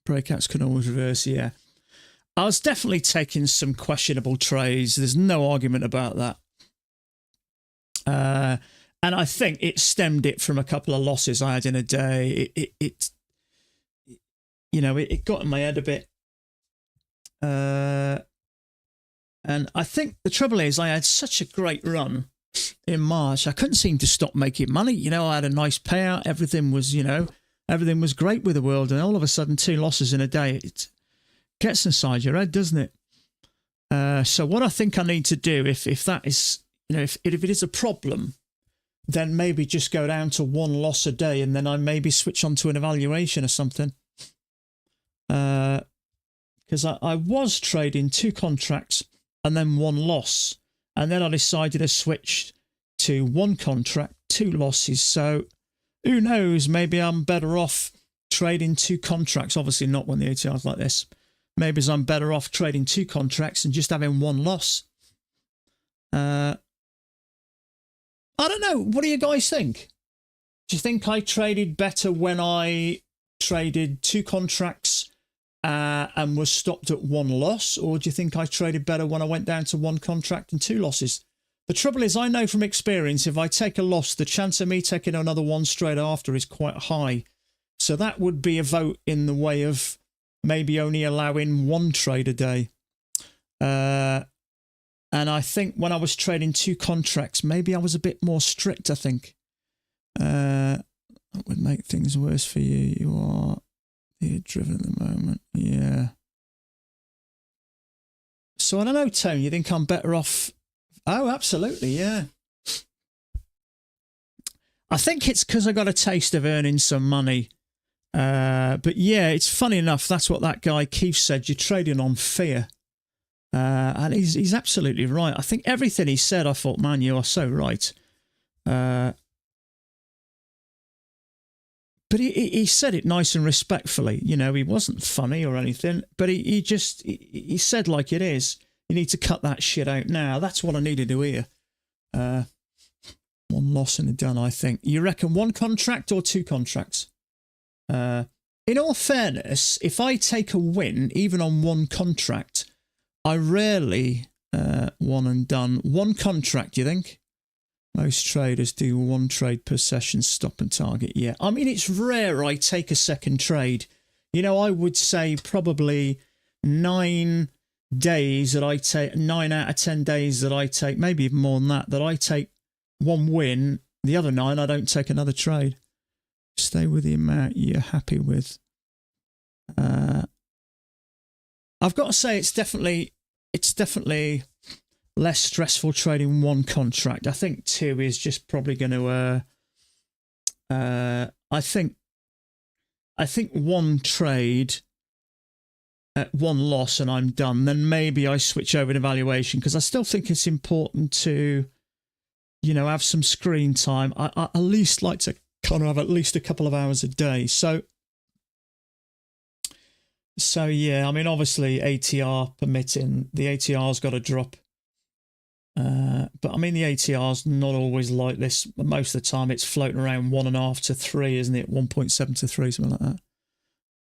breakouts can always reverse. Yeah. I was definitely taking some questionable trades. There's no argument about that. And I think it stemmed it from a couple of losses I had in a day. It you know, it got in my head a bit. And I think the trouble is I had such a great run in March. I couldn't seem to stop making money. You know, I had a nice payout. Everything was, you know, everything was great with the world. And all of a sudden, two losses in a day, it gets inside your head, doesn't it? So what I think I need to do, if that is, you know, if it is a problem, then maybe just go down to one loss a day and then I maybe switch on to an evaluation or something. Because I was trading two contracts and then one loss. And then I decided to switch to one contract, two losses. So who knows, maybe I'm better off trading two contracts. Obviously not when the ATR is like this. Maybe I'm better off trading two contracts and just having one loss. I don't know. What do you guys think? Do you think I traded better when I traded two contracts and was stopped at one loss? Or do you think I traded better when I went down to one contract and two losses? The trouble is, I know from experience, if I take a loss, the chance of me taking another one straight after is quite high. So that would be a vote in the way of maybe only allowing one trade a day. And I think when I was trading two contracts, maybe I was a bit more strict, I think. That would make things worse for you. You are fear-driven at the moment. Yeah. So I don't know, Tony, you think I'm better off? Oh, absolutely, yeah. I think it's because I got a taste of earning some money. But yeah, it's funny enough, that's what that guy Keith said. You're trading on fear. And he's absolutely right. I think everything he said, I thought, man, you are so right. But he said it nice and respectfully. You know, he wasn't funny or anything, but he said like it is. You need to cut that shit out now. That's what I needed to hear. One loss and a done, I think. You reckon one contract or two contracts? In all fairness, if I take a win, even on one contract, I rarely one and done. One contract, you think? Most traders do one trade per session, stop and target. Yeah, I mean, it's rare I take a second trade. You know, I would say probably 9 days that I take, 9 out of 10 days that I take, maybe even more than that I take one win. The other 9, I don't take another trade. Stay with the amount you're happy with. I've got to say, it's definitely less stressful trading one contract. I think 2 is just probably going to. I think one trade, one loss, and I'm done. Then maybe I switch over to valuation, because I still think it's important to, you know, have some screen time. I at least like to kind of have at least a couple of hours a day. So yeah, I mean, obviously ATR permitting, the ATR's got to drop. But I mean, the ATR's not always like this. Most of the time it's floating around 1.5 to 3, isn't it? 1.7 to 3, something like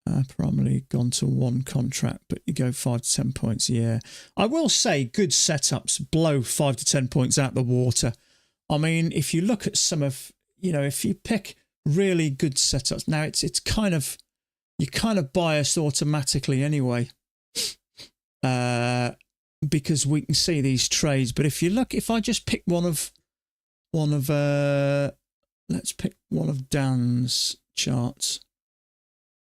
that. Primarily gone to one contract, but you go 5 to 10 points. Yeah, I will say good setups blow 5 to 10 points out the water. I mean, if you look at some of, you know, if you pick really good setups, now it's kind of, you're kind of biased automatically anyway, because we can see these trades. But if you look, if I just pick one of let's pick one of Dan's charts.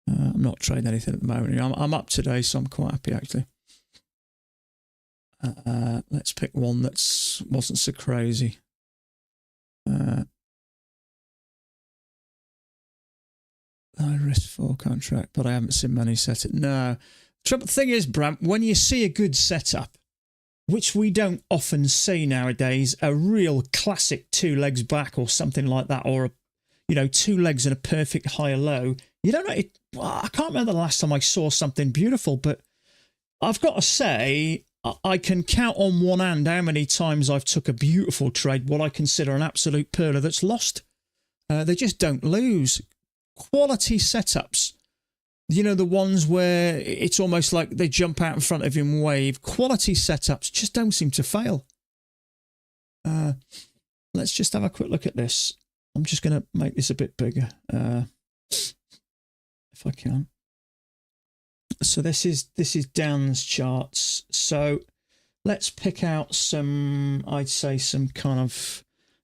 I'm not trading anything at the moment. I'm up today, so I'm quite happy actually. Let's pick one that's wasn't so crazy. High risk for contract, but I haven't seen many set it. No. The thing is, Bram, when you see a good setup, which we don't often see nowadays, a real classic 2 legs back or something like that, or a, you know, 2 legs and a perfect high or low. You don't know. I can't remember the last time I saw something beautiful, but I've got to say, I can count on one hand how many times I've took a beautiful trade, what I consider an absolute perler, that's lost. They just don't lose. Quality setups, you know, the ones where it's almost like they jump out in front of him, wave. Quality setups just don't seem to fail. Let's just have a quick look at this. I'm just going to make this a bit bigger, if I can. So this is Dan's charts. So let's pick out some, I'd say some kind of,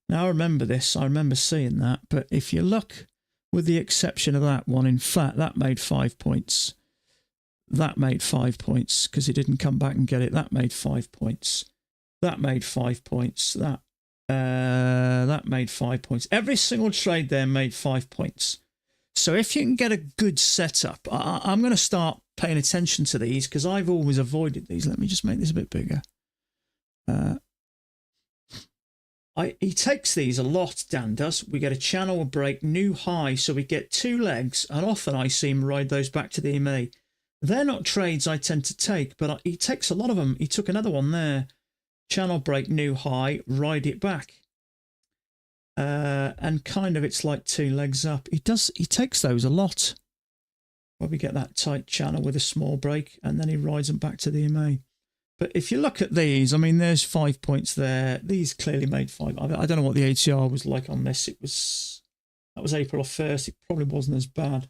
now I remember this, I remember seeing that, but if you look, with the exception of that one, in fact, that made 5 points. That made 5 points because it didn't come back and get it. That made 5 points. That made 5 points. That made 5 points. Every single trade there made 5 points. So if you can get a good setup, I'm going to start paying attention to these because I've always avoided these. Let me just make this a bit bigger. He takes these a lot, Dan does. We get a channel, a break, new high, so we get 2 legs, and often I see him ride those back to the EMA. They're not trades I tend to take, but he takes a lot of them. He took another one there. Channel break, new high, ride it back. And kind of it's like 2 legs up. He takes those a lot. Where we get that tight channel with a small break, and then he rides them back to the EMA. But if you look at these, I mean, there's 5 points there. These clearly made 5. I don't know what the ATR was like on this. That was April 1st. It probably wasn't as bad.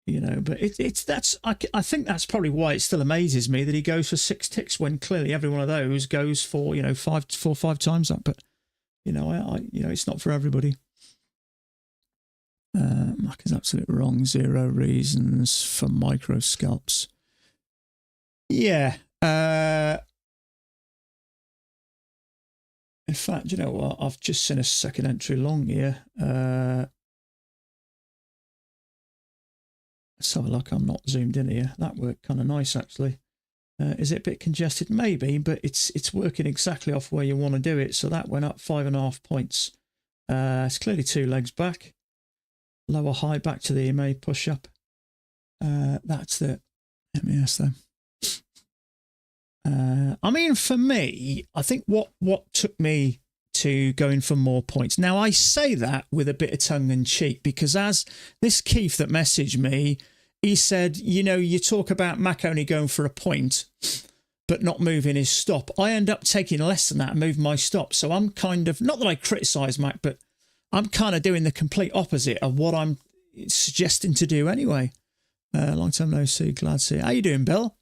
You know, but I think that's probably why it still amazes me that he goes for 6 ticks when clearly every one of those goes for, you know, 4 or 5 times that. But you know, you know, it's not for everybody. Mark is absolutely wrong. 0 reasons for micro scalps. Yeah. In fact, you know what? I've just seen a second entry long here. Let's have a look. I'm not zoomed in here. That worked kind of nice, actually. Is it a bit congested? Maybe, but it's working exactly off where you want to do it. So that went up 5.5 points. It's clearly 2 legs back. Lower high back to the EMA push up. That's the MES then. I mean, for me, I think what took me to going for more points. Now, I say that with a bit of tongue in cheek because as this Keith that messaged me, he said, you know, you talk about Mac only going for a point, but not moving his stop. I end up taking less than that and moving my stop. So I'm kind of, not that I criticise Mac, but I'm kind of doing the complete opposite of what I'm suggesting to do anyway. Long time no see, glad to see you. How you doing, Bill?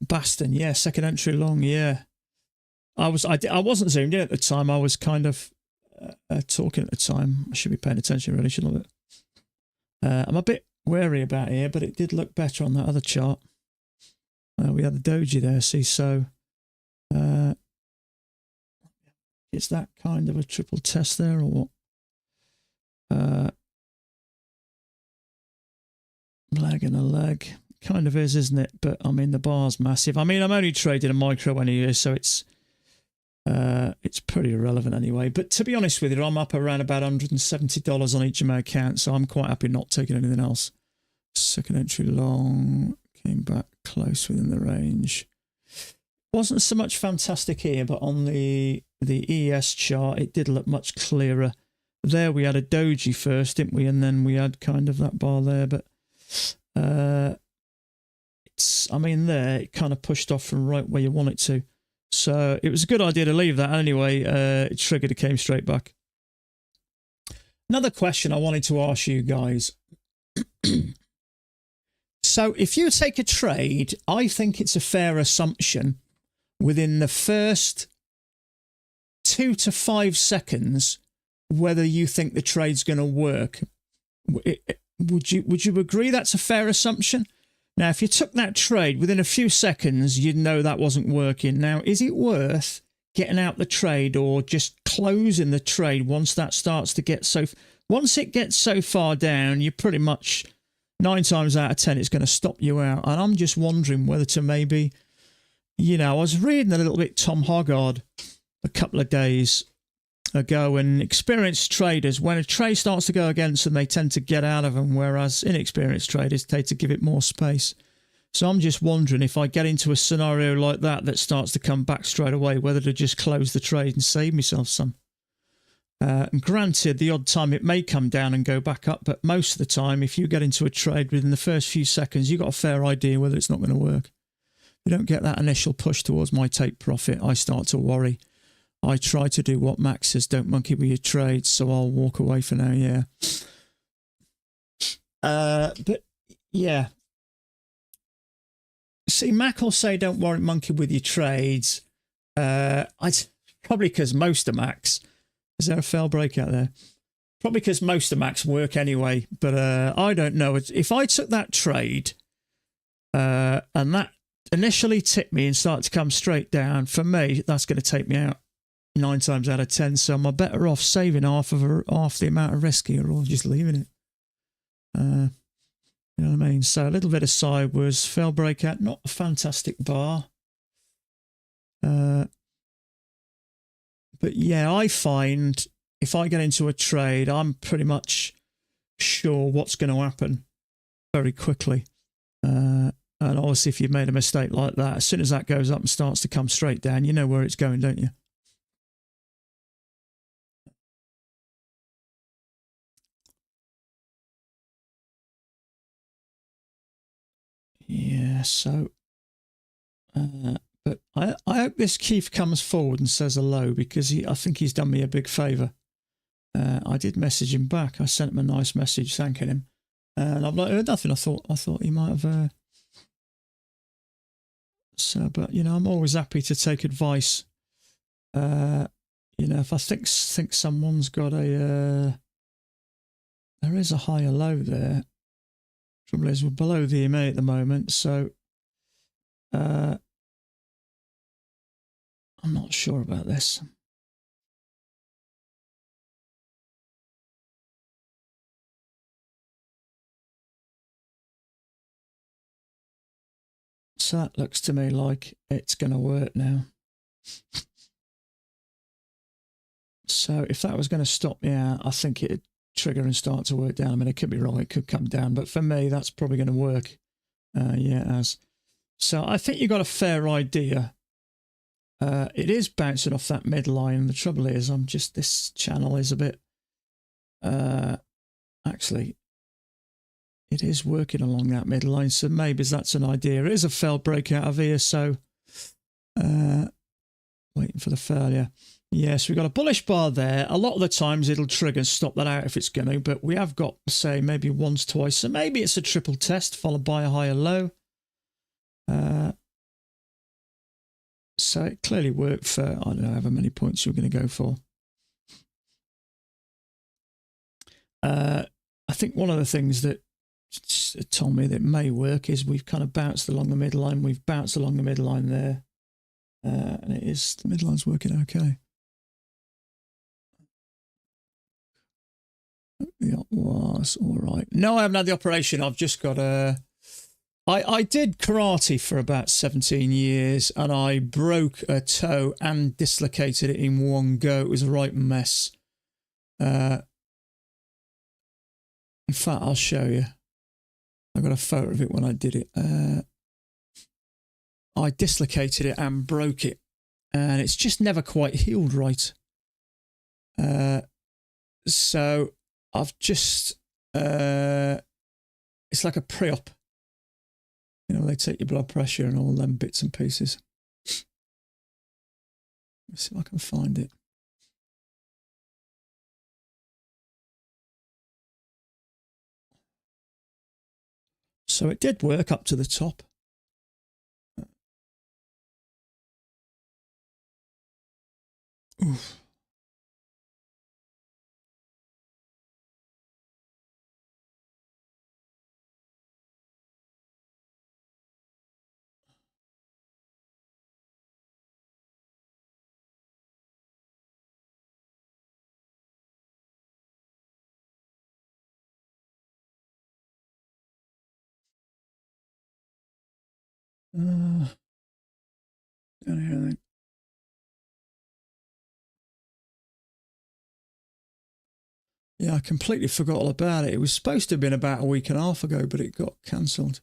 Baston, yeah, second entry long, yeah. I wasn't zoomed in at the time. I was kind of talking at the time. I should be paying attention, really, shouldn't I? I'm a bit wary about here, but it did look better on that other chart. We had the doji there, see, so it's that kind of a triple test there, or what? Leg and a leg. Kind of is, isn't it? But I mean, the bar's massive. I mean, I'm only trading a micro anyway, so it's pretty irrelevant anyway. But to be honest with you, I'm up around about $170 on each of my accounts, so I'm quite happy not taking anything else. Second entry long, came back close within the range. Wasn't so much fantastic here, but on the ES chart, it did look much clearer. There we had a doji first, didn't we? And then we had kind of that bar there, but I mean, there it kind of pushed off from right where you want it to. So it was a good idea to leave that anyway. It triggered, it came straight back. Another question I wanted to ask you guys. So if you take a trade, I think it's a fair assumption within the first 2 to 5 seconds whether you think the trade's going to work. Would you agree that's a fair assumption? Now, if you took that trade within a few seconds, you'd know that wasn't working. Now, is it worth getting out the trade or just closing the trade once that starts to get so... Once it gets so far down, you pretty much 9 times out of 10, it's going to stop you out. And I'm just wondering whether to maybe... You know, I was reading a little bit Tom Hoggard a couple of days ago, and experienced traders, when a trade starts to go against them, they tend to get out of them, whereas inexperienced traders tend to give it more space. So I'm just wondering if I get into a scenario like that starts to come back straight away, whether to just close the trade and save myself some. And granted, the odd time it may come down and go back up, but most of the time, if you get into a trade within the first few seconds, you've got a fair idea whether it's not going to work. If you don't get that initial push towards my take profit, I start to worry. I try to do what Max says, don't monkey with your trades, so I'll walk away for now, yeah. But, yeah. See, Mac will say don't monkey with your trades. Probably because most of Macs... Is there a fail break out there? Probably because most of Macs work anyway, but I don't know. If I took that trade and that initially tipped me and started to come straight down, for me, that's going to take me out 9 times out of 10. So am I better off saving half the amount of risk here or just leaving it? You know what I mean? So a little bit of sideways, fail breakout, not a fantastic bar. But yeah, I find if I get into a trade, I'm pretty much sure what's going to happen very quickly. And obviously, if you've made a mistake like that, as soon as that goes up and starts to come straight down, you know where it's going, don't you? Yeah, so... but I hope this Keith comes forward and says hello, because I think he's done me a big favour. I did message him back. I sent him a nice message thanking him. And I've not heard nothing. I thought he might have... So, but, you know, I'm always happy to take advice. You know, if I think someone's got a... there is a higher low there. Trouble is, we're below the EMA at the moment, so... I'm not sure about this. So that looks to me like it's going to work now. So if that was going to stop me out, I think it'd trigger and start to work down. I mean, it could be wrong. It could come down. But for me, that's probably going to work. Yeah, it has. So I think you got a fair idea. It is bouncing off that midline. The trouble is, this channel is a bit, actually, it is working along that midline. So maybe that's an idea. It is a failed breakout of here. So waiting for the failure. Yes, we've got a bullish bar there. A lot of the times it'll trigger and stop that out if it's going to, but we have got, say, maybe once, twice. So maybe it's a triple test followed by a higher low. So it clearly worked for, I don't know, however many points you're going to go for. I think one of the things that told me that may work is we've kind of bounced along the midline. We've bounced along the midline there. And it is, the midline's working okay. Yeah, was all right. No, I haven't had the operation. I've just got a... I did karate for about 17 years and I broke a toe and dislocated it in one go. It was a right mess. In fact, I'll show you. I got a photo of it when I did it. I dislocated it and broke it. And it's just never quite healed right. So I've just... it's like a pre-op. You know, they take your blood pressure and all them bits and pieces. Let's see if I can find it. So it did work up to the top. Oof. Down here then. Yeah, I completely forgot all about it. It was supposed to have been about a week and a half ago, but it got cancelled.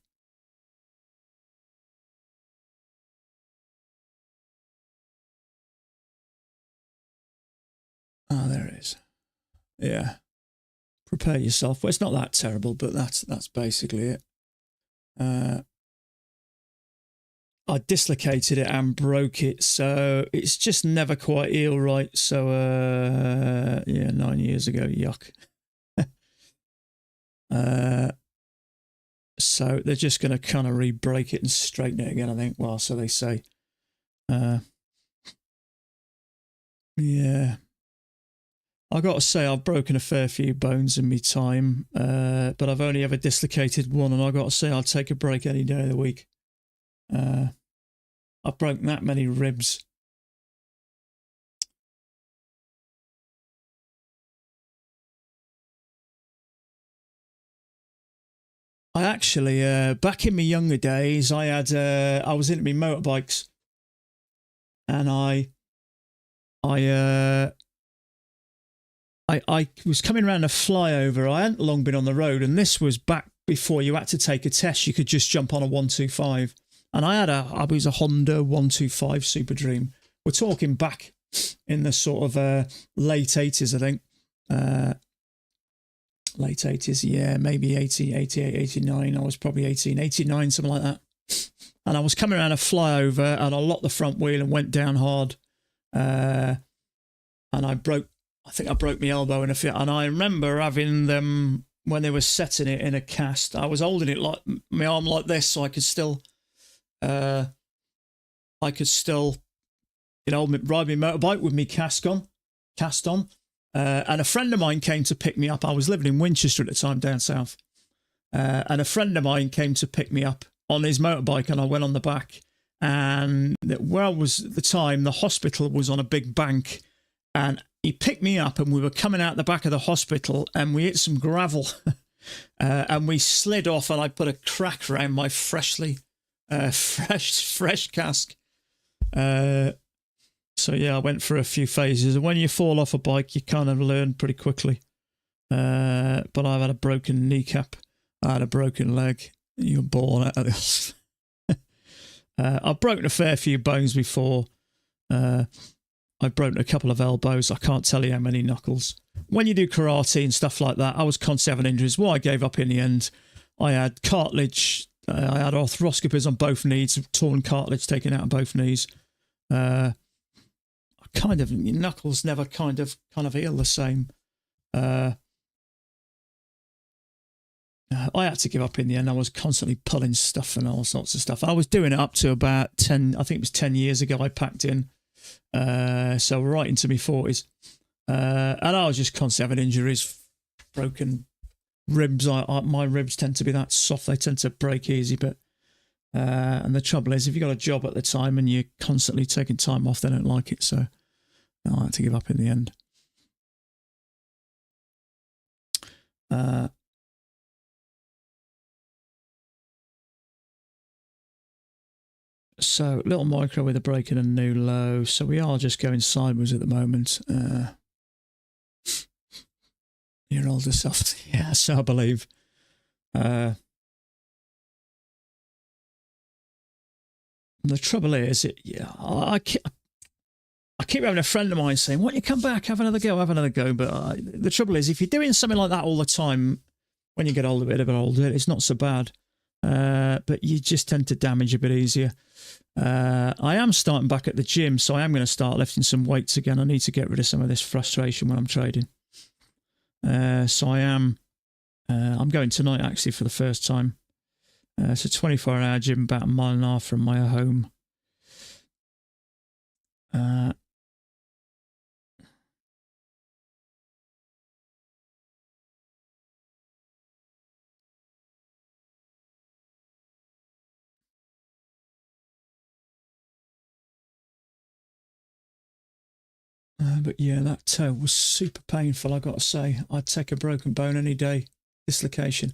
Ah, there it is. Yeah. Prepare yourself. Well, it's not that terrible, but that's basically it. I dislocated it and broke it, so it's just never quite healed right. So, yeah, 9 years ago, yuck. So they're just going to kind of re-break it and straighten it again, I think. Well, so they say. Yeah. I got to say, I've broken a fair few bones in my time, but I've only ever dislocated one, and I got to say, I'll take a break any day of the week. I've broken that many ribs. I actually, back in my younger days, I was into my motorbikes, and I was coming around a flyover. I hadn't long been on the road, and this was back before you had to take a test. You could just jump on a 125. And I was a Honda 125 Super Dream. We're talking back in the sort of late 80s, I think. Late 80s, yeah, maybe 80, 88, 89. I was probably 18, 89, something like that. And I was coming around a flyover, and I locked the front wheel and went down hard. And I think I broke my elbow in a fit. And I remember having them, when they were setting it in a cast, I was holding it like my arm like this, so I could still... you know, ride my motorbike with me cast on. And a friend of mine came to pick me up. I was living in Winchester at the time, down south. And a friend of mine came to pick me up on his motorbike, and I went on the back. And where I was at the time, the hospital was on a big bank. And he picked me up, and we were coming out the back of the hospital, and we hit some gravel. And we slid off, and I put a crack around my freshly fresh cask. So yeah, I went through a few phases, and when you fall off a bike, you kind of learn pretty quickly. But I've had a broken kneecap, I had a broken leg. You're born out of this. I've broken a fair few bones before. I've broken a couple of elbows. I can't tell you how many knuckles. When you do karate and stuff like that, I was constantly having injuries. Well, I gave up in the end. I had cartilage. I had arthroscopies on both knees, torn cartilage taken out on both knees. Your knuckles never kind of heal the same. I had to give up in the end. I was constantly pulling stuff and all sorts of stuff. I was doing it up to about 10, I think it was 10 years ago I packed in. So right into my 40s. And I was just constantly having injuries, broken ribs. My ribs tend to be that soft. They tend to break easy. But and the trouble is, if you've got a job at the time and you're constantly taking time off, they don't like it. So I had to give up in the end. So little micro with a break and a new low. So we are just going sideways at the moment. Your older self, yeah, so I believe. The trouble is, I keep having a friend of mine saying, "Why don't you come back, have another go, have another go?" But the trouble is, if you're doing something like that all the time, when you get older, a bit older, it's not so bad. But you just tend to damage a bit easier. I am starting back at the gym, so I am going to start lifting some weights again. I need to get rid of some of this frustration when I'm trading. So I am. I'm going tonight actually for the first time. It's a 24-hour gym about 1.5 miles from my home. But yeah, that toe was super painful, I got to say. I'd take a broken bone any day. Dislocation.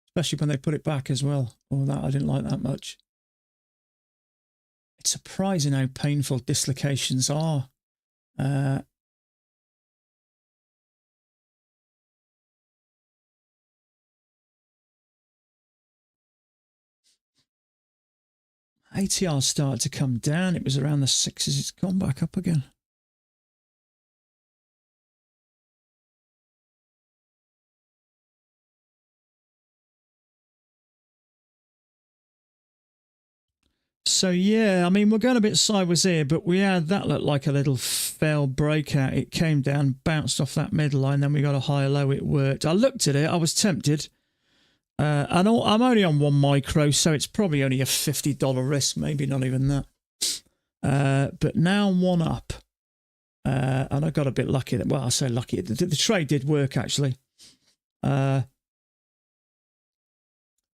Especially when they put it back as well. Or that I didn't like that much. It's surprising how painful dislocations are. ATR started to come down. It was around the 6s. It's gone back up again. So yeah, I mean, we're going a bit sideways here, but we had that looked like a little failed breakout. It came down, bounced off that middle line, then we got a higher low. It worked. I looked at it. I was tempted. And I'm only on 1 micro, so it's probably only a $50 risk, maybe not even that. But now I'm 1 up. And I got a bit lucky. Well, I say lucky. The trade did work, actually. But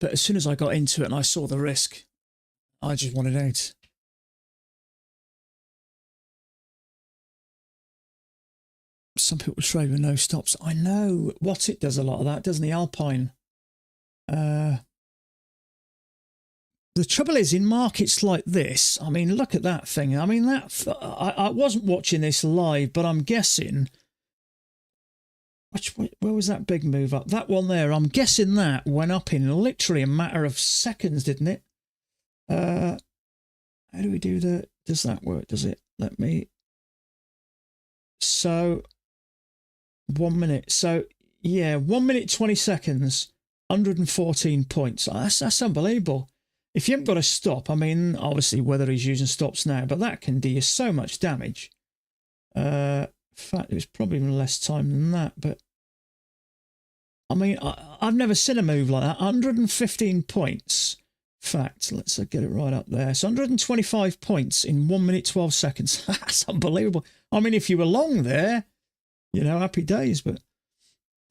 as soon as I got into it and I saw the risk, I just wanted out. Some people trade with no stops. I know. What it does a lot of that, doesn't the Alpine? The trouble is, in markets like this, I mean, look at that thing. I mean, I wasn't watching this live, but I'm guessing. Where was that big move up? That one there, I'm guessing that went up in literally a matter of seconds, didn't it? How do we do that? Does that work? Does it? Let me. So, 1 minute. So, yeah, 1 minute, 20 seconds, 114 points. That's unbelievable. If you haven't got a stop, I mean, obviously whether he's using stops now, but that can do you so much damage. In fact, it was probably even less time than that, but I mean, I've never seen a move like that. 115 points. In fact, let's get it right up there. So 125 points in 1 minute, 12 seconds. That's unbelievable. I mean, if you were long there, you know, happy days, but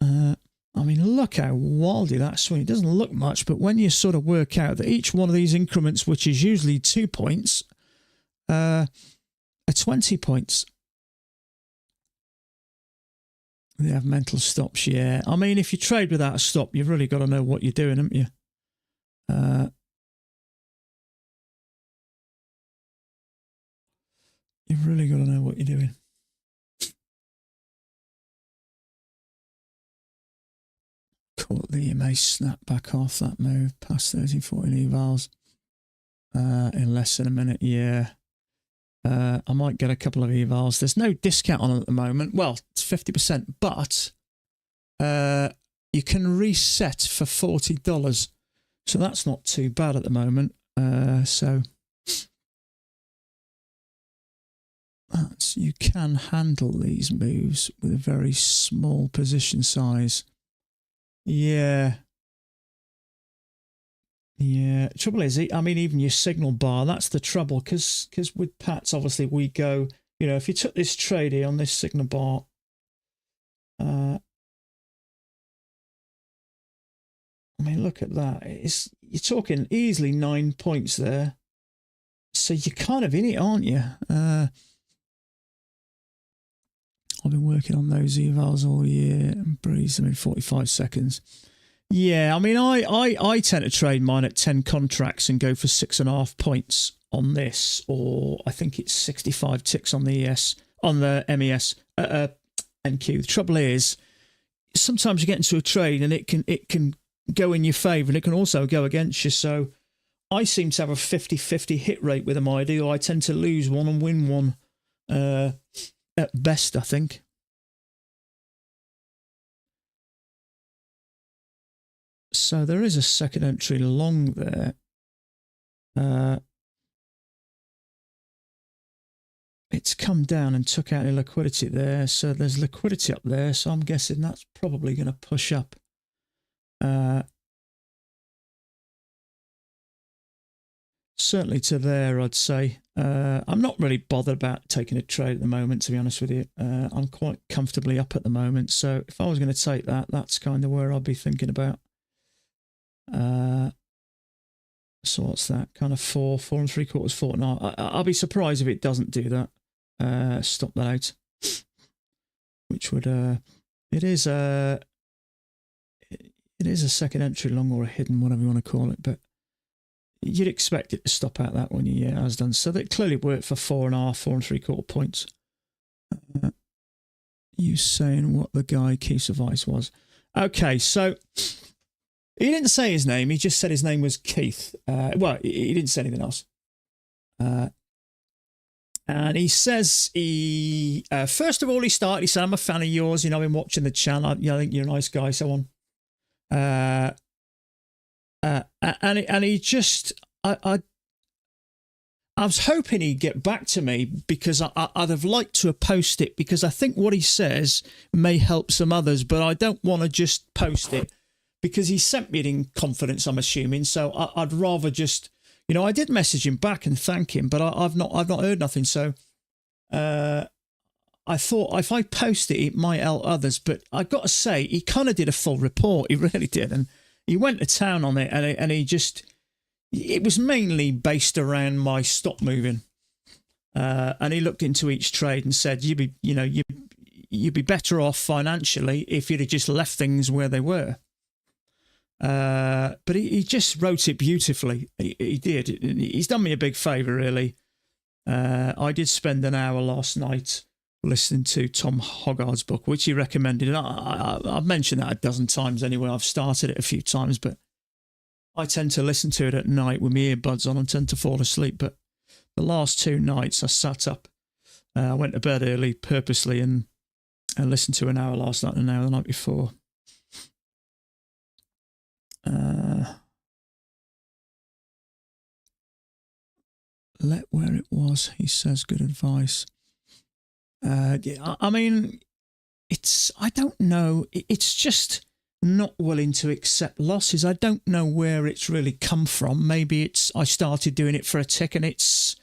I mean, look how wildy that swing. It doesn't look much, but when you sort of work out that each one of these increments, which is usually 2 points, are 20 points. They have mental stops, yeah. I mean, if you trade without a stop, you've really got to know what you're doing, haven't you? You've really got to know what you're doing. Caught the EMA snap back off that move past 1314 evals in less than a minute. Yeah. I might get a couple of evals. There's no discount on it at the moment. Well, it's 50%, but you can reset for $40. So that's not too bad at the moment. So you can handle these moves with a very small position size. Yeah. Yeah. Trouble is, I mean, even your signal bar, that's the trouble. Because with Pats, obviously, we go, you know, if you took this trade here on this signal bar, I mean, look at that. You're talking easily 9 points there. So you're kind of in it, aren't you? I've been working on those evals all year and breeze them in 45 seconds. Yeah, I mean, I tend to trade mine at 10 contracts and go for 6.5 points on this, or I think it's 65 ticks on the MES NQ. The trouble is, sometimes you get into a trade and it can go in your favour and it can also go against you. So I seem to have a 50-50 hit rate with them. I do. I tend to lose one and win one at best, I think. So there is a second entry long there. It's come down and took out the liquidity there. So there's liquidity up there. So I'm guessing that's probably going to push up. Certainly to there, I'd say. I'm not really bothered about taking a trade at the moment, to be honest with you. I'm quite comfortably up at the moment. So if I was going to take that, that's kind of where I'd be thinking about. So what's that? Kind of 4 3/4, 4.5. I'll be surprised if it doesn't do that. Stop that out. Which would it is a second entry long or a hidden, whatever you want to call it, but you'd expect it to stop out that one. Yeah, it has done. So that clearly worked for 4.5, 4 3/4 points. You saying what the guy Keith's advice was? Okay, so he didn't say his name. He just said his name was Keith. Well, he didn't say anything else. And he says first of all, he said, I'm a fan of yours. You know, I've been watching the channel. I think you're a nice guy, so on. And he just, I was hoping he'd get back to me because I'd have liked to have posted it because I think what he says may help some others, but I don't want to just post it because he sent me it in confidence, I'm assuming. So I'd rather just, you know, I did message him back and thank him, but I've not heard nothing. So I thought if I post it, it might help others. But I got to say, he kind of did a full report. He really did, and he went to town on it, and he just, it was mainly based around my stop moving. And he looked into each trade and said, you'd be better off financially if you'd have just left things where they were. But he just wrote it beautifully. He did. He's done me a big favour, really. I did spend an hour last night listening to Tom Hoggard's book, which he recommended. And I've mentioned that a dozen times anyway. I've started it a few times, but I tend to listen to it at night with my earbuds on and tend to fall asleep. But the last 2 nights I sat up. I went to bed early purposely and listened to an hour last night and an hour the night before. Let where it was, he says, good advice. Yeah, I mean, I don't know. It's just not willing to accept losses. I don't know where it's really come from. Maybe I started doing it for a tick and it's,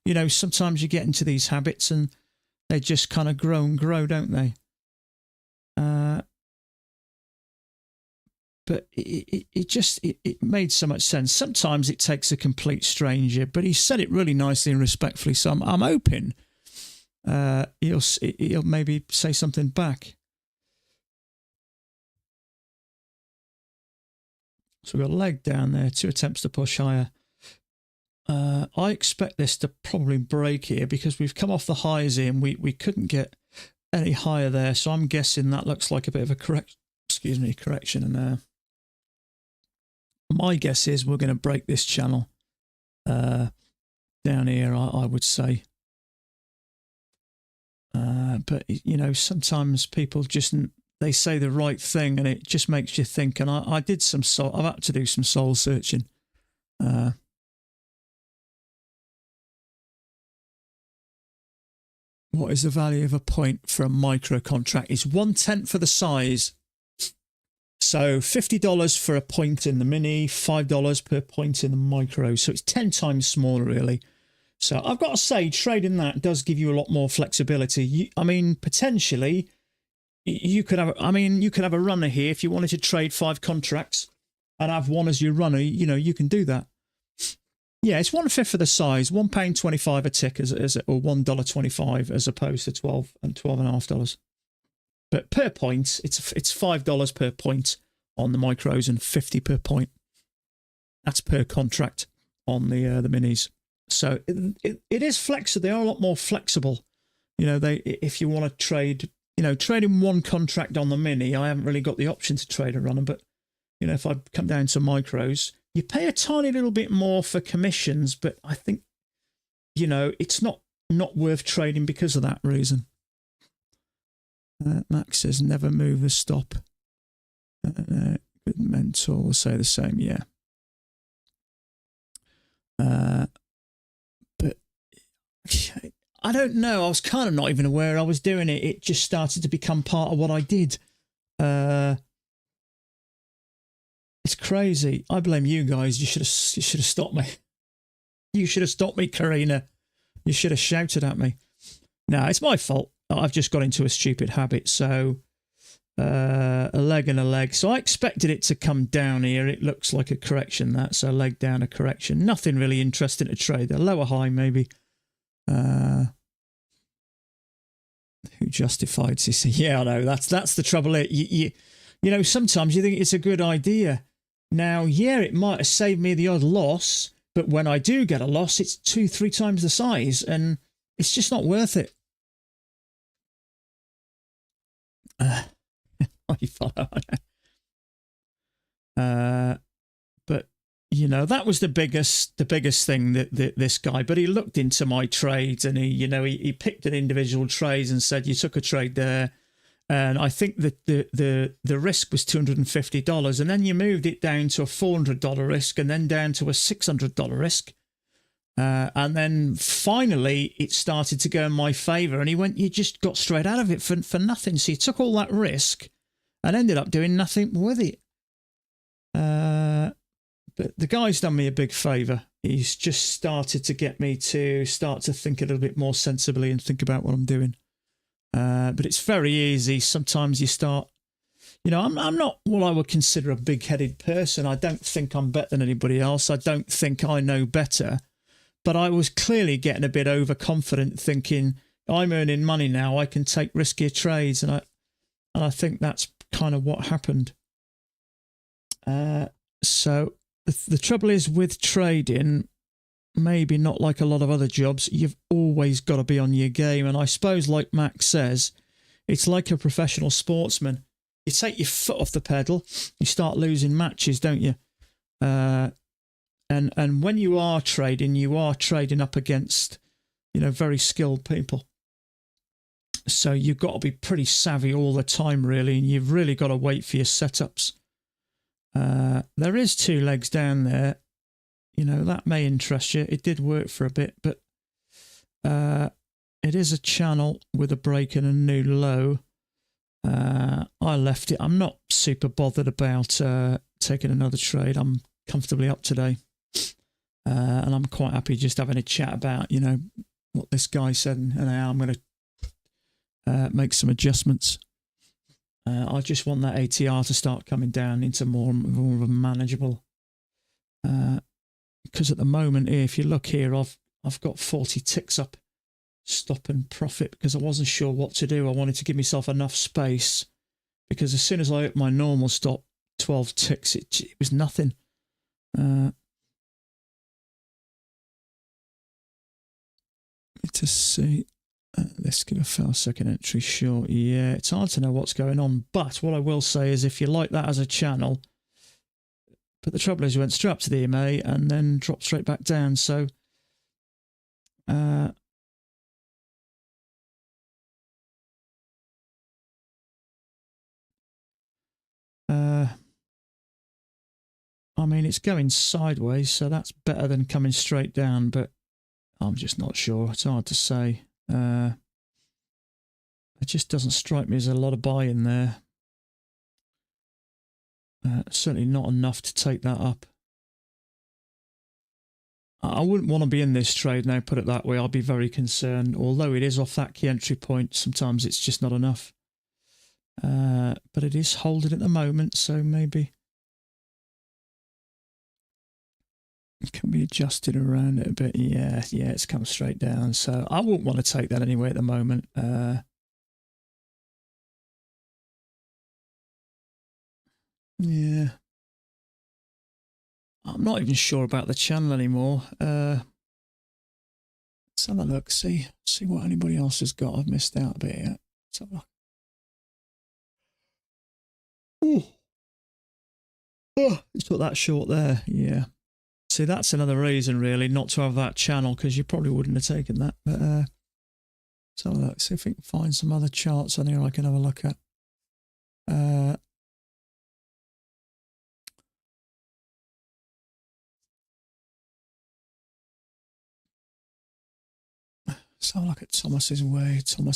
you know, sometimes you get into these habits and they just kind of grow and grow, don't they? But it made so much sense. Sometimes it takes a complete stranger, but he said it really nicely and respectfully. So I'm hoping he'll maybe say something back. So we've got a leg down there, 2 attempts to push higher. I expect this to probably break here because we've come off the highs here and we couldn't get any higher there. So I'm guessing that looks like a bit of a correction. And my guess is we're going to break this channel down here, I would say. But, you know, sometimes people just, they say the right thing and it just makes you think. And I did I've had to do some soul searching. What is the value of a point for a micro contract? It's 1/10 for the size. So $50 for a point in the mini, $5 per point in the micro. So it's 10 times smaller, really. So I've got to say, trading that does give you a lot more flexibility. I mean, potentially, you could have. I mean, you could have a runner here if you wanted to trade 5 contracts and have one as your runner. You know, you can do that. Yeah, it's 1/5 of the size, £1.25 a tick, or $1.25 as opposed to $12 and $12.50. But per point, it's $5 per point on the micros and $50 per point. That's per contract on the minis. So it is flexible. They are a lot more flexible. You know, if you want to trade, you know, trading one contract on the mini, I haven't really got the option to trade a runner. But you know, if I come down to micros, you pay a tiny little bit more for commissions, but I think, you know, it's not worth trading because of that reason. Max says never move the stop. Good mentor will say the same, yeah. But I don't know. I was kind of not even aware I was doing it. It just started to become part of what I did. It's crazy. I blame you guys. You should have stopped me. You should have stopped me, Karina. You should have shouted at me. No, it's my fault. I've just got into a stupid habit. So a leg and a leg. So I expected it to come down here. It looks like a correction, that. So a leg down, a correction. Nothing really interesting to trade. A lower high, maybe. Who justified CC? Yeah, I know. That's the trouble. You know, sometimes you think it's a good idea. Now, yeah, it might have saved me the odd loss, but when I do get a loss, it's 2-3 times the size, and it's just not worth it. But you know, that was the biggest thing that this guy. But he looked into my trades, and he picked an individual trade and said, "You took a trade there." And I think that the risk was $250, and then you moved it down to a $400 risk, and then down to a $600 risk, and then finally it started to go in my favour. And he went, "You just got straight out of it for nothing." So you took all that risk and ended up doing nothing with it. But the guy's done me a big favour. He's just started to get me to start to think a little bit more sensibly and think about what I'm doing. But it's very easy. Sometimes you start, you know, I'm not what I would consider a big-headed person. I don't think I'm better than anybody else. I don't think I know better. But I was clearly getting a bit overconfident, thinking I'm earning money now. I can take riskier trades, and I think that's kind of what happened. So the trouble is with trading, maybe not like a lot of other jobs, you've always got to be on your game. And I suppose, like Max says, it's like a professional sportsman. You take your foot off the pedal, you start losing matches, don't you? And when you are trading up against, you know, very skilled people. So you've got to be pretty savvy all the time, really, and you've really got to wait for your setups. There is 2 legs down there. You know, that may interest you. It did work for a bit, but it is a channel with a break and a new low. I left it. I'm not super bothered about taking another trade. I'm comfortably up today. And I'm quite happy just having a chat about, you know, what this guy said and how I'm going to make some adjustments. I just want that ATR to start coming down into more of a manageable. Because at the moment, if you look here, I've got 40 ticks up, stop and profit, because I wasn't sure what to do. I wanted to give myself enough space, because as soon as I opened my normal stop, 12 ticks, it was nothing. to see. Let's give a fail second entry short. Yeah, it's hard to know what's going on. But what I will say is if you like that as a channel, but the trouble is you went straight up to the EMA and then dropped straight back down. So I mean, it's going sideways, so that's better than coming straight down, but I'm just not sure. It's hard to say. It just doesn't strike me as a lot of buy in there. Certainly not enough to take that up. I wouldn't want to be in this trade now, put it that way. I'll be very concerned. Although it is off that key entry point, sometimes it's just not enough. But it is holding at the moment, so maybe it can be adjusted around it a bit. Yeah, it's come straight down. So I wouldn't want to take that anyway at the moment. Yeah. I'm not even sure about the channel anymore. Let's have a look, see what anybody else has got. I've missed out a bit here. Let's have a look. Oh, it's got that short there. Yeah. See, that's another reason really not to have that channel, because you probably wouldn't have taken that. But let's have a look. See if we can find some other charts on here I can have a look at. Let's have a look at Thomas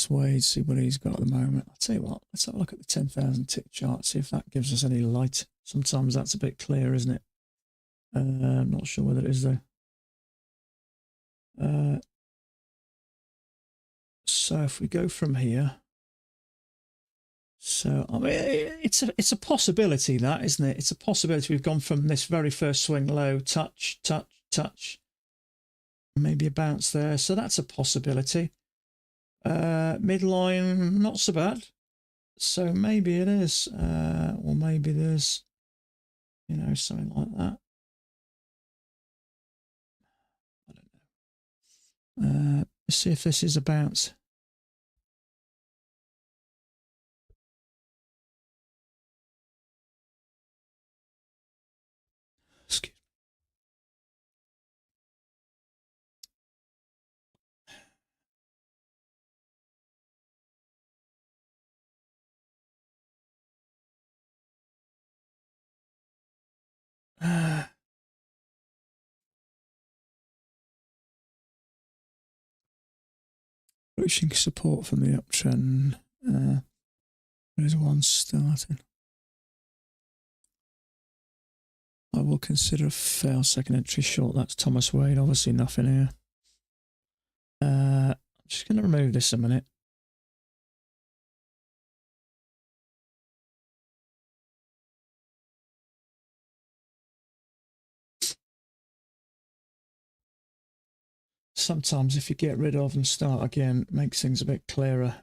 Wade, see what he's got at the moment. I'll tell you what, let's have a look at the 10,000 tick chart, see if that gives us any light. Sometimes that's a bit clear, isn't it? I'm not sure whether it is though. So if we go from here, so I mean, it's a possibility, that, isn't it? It's a possibility. We've gone from this very first swing low, touch, maybe a bounce there. So that's a possibility. Midline, not so bad. So maybe it is, or maybe there's, you know, something like that. I don't know. Let's see if this is a bounce. Excuse me. Reaching support from the uptrend. There's one starting. I will consider a fail second entry short. That's Thomas Wade. Obviously nothing here. I'm just going to remove this a minute. Sometimes if you get rid of and start again, it makes things a bit clearer.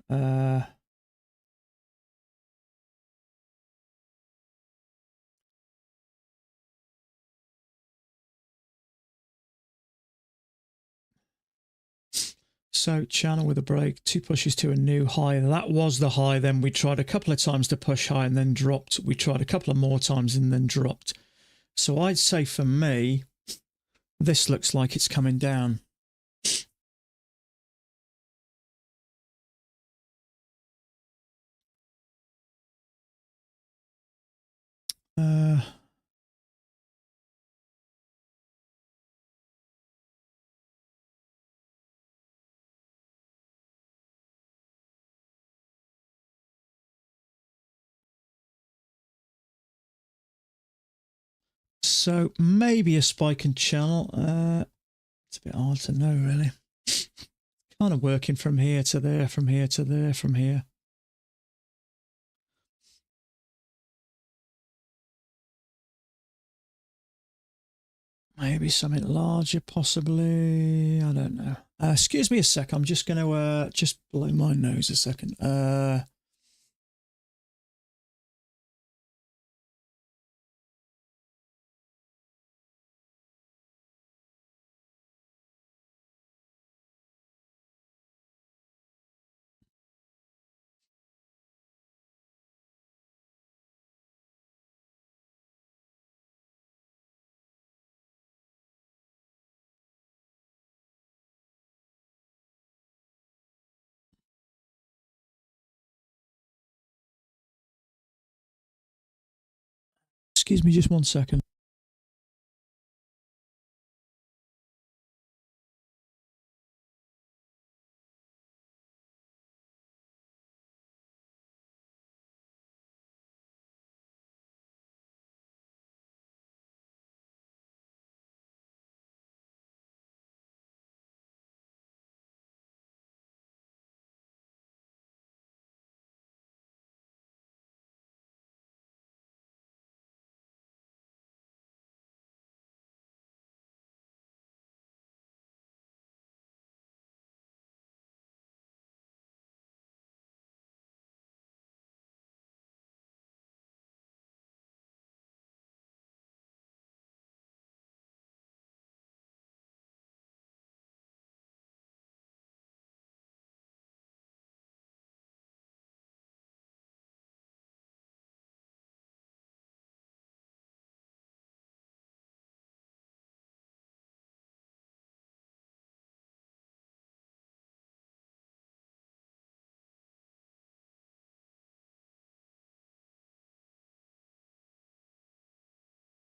So channel with a break, 2 pushes to a new high. That was the high. Then we tried a couple of times to push high and then dropped. We tried a couple of more times and then dropped. So I'd say for me, this looks like it's coming down. So maybe a spike in channel. It's a bit hard to know, really. Kind of working from here to there, from here to there, from here. Maybe something larger, possibly. I don't know. Excuse me a sec. I'm just going to just blow my nose a second. Excuse me just 1 second.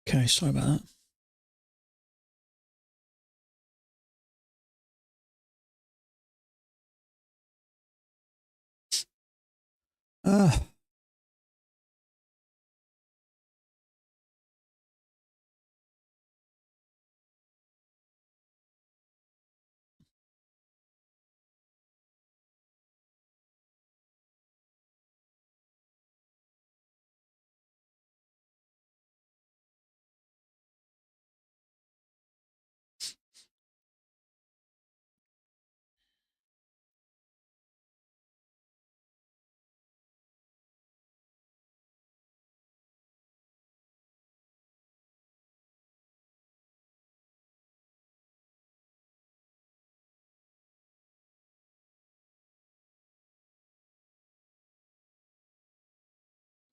Okay, sorry about that.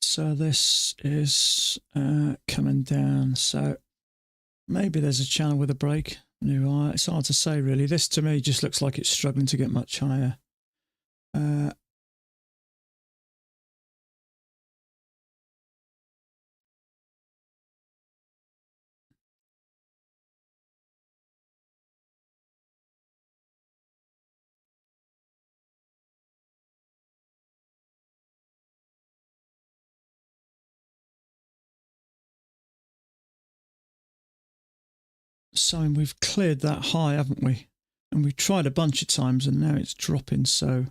So this is coming down. So maybe there's a channel with a break. No, it's hard to say really. This to me just looks like it's struggling to get much higher. So we've cleared that high, haven't we? And we've tried a bunch of times and now it's dropping. So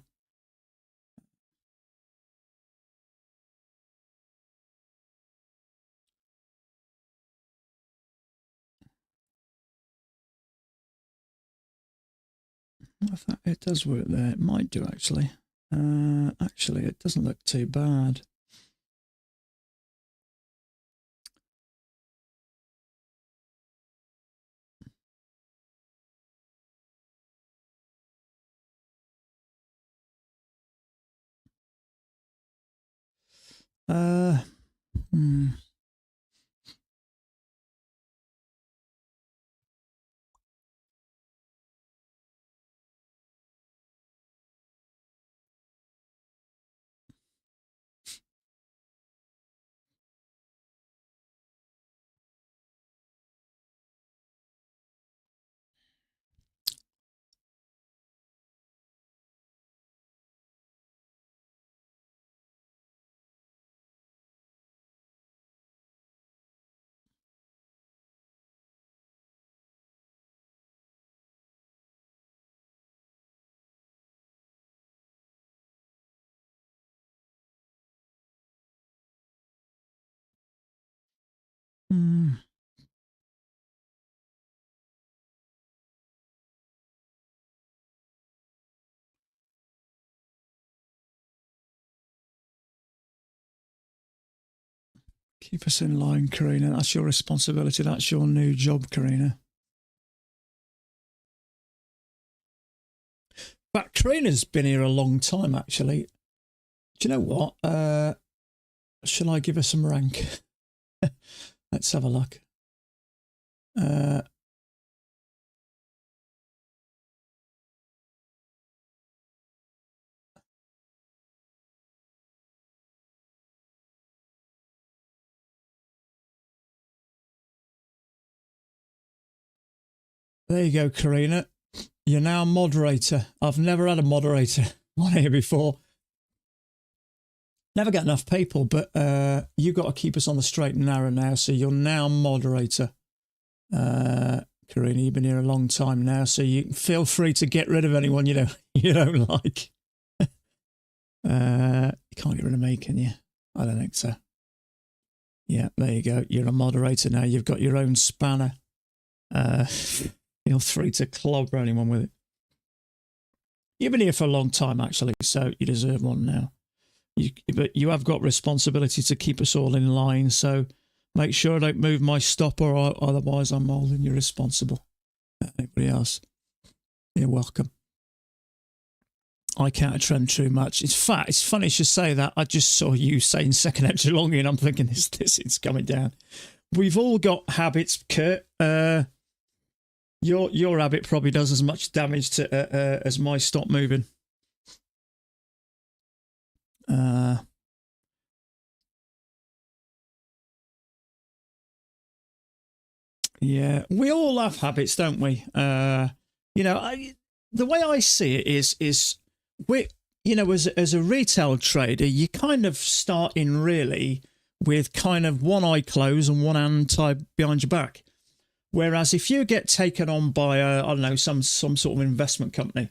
if that, it does work there. It might do actually. Actually, it doesn't look too bad. Hmm. Hmm. Keep us in line, Karina. That's your responsibility. That's your new job, Karina. But Karina's been here a long time, actually. Do you know what? Shall I give her some rank? Let's have a look. There you go, Karina. You're now a moderator. I've never had a moderator on here before. Never get enough people, but you've got to keep us on the straight and narrow now, so you're now moderator. Karina, you've been here a long time now, so you feel free to get rid of anyone you don't like. You can't get rid of me, can you? I don't think so. Yeah, there you go. You're a moderator now. You've got your own spanner. Feel free to clobber anyone with it. You've been here for a long time, actually, so you deserve one now. But you have got responsibility to keep us all in line, so make sure I don't move my stopper, or otherwise I'm holding you responsible. Anybody else? You're welcome. I can't trend too much. In fact, it's funny you should say that. I just saw you saying second entry long, and I'm thinking this it's coming down. We've all got habits, Kurt. Your habit probably does as much damage to as my stop moving. Yeah, we all have habits, don't we? The way I see it is we, as a retail trader, you kind of start in really with kind of one eye closed and one hand tied behind your back. Whereas if you get taken on by some sort of investment company,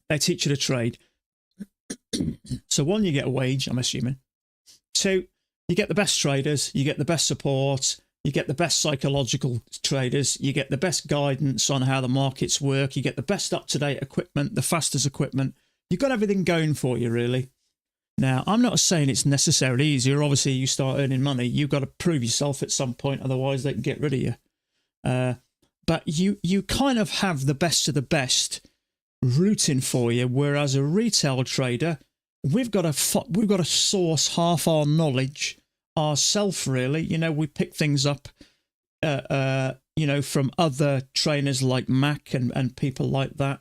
they teach you to trade. So one, you get a wage, I'm assuming. Two, you get the best traders, you get the best support, you get the best psychological traders, you get the best guidance on how the markets work, you get the best up-to-date equipment, the fastest equipment. You've got everything going for you, really. Now, I'm not saying it's necessarily easier. Obviously, you start earning money, you've got to prove yourself at some point, otherwise they can get rid of you. But you kind of have the best of the best rooting for you, whereas a retail trader, we've got to source half our knowledge ourselves, really. We pick things up from other trainers like Mac and people like that.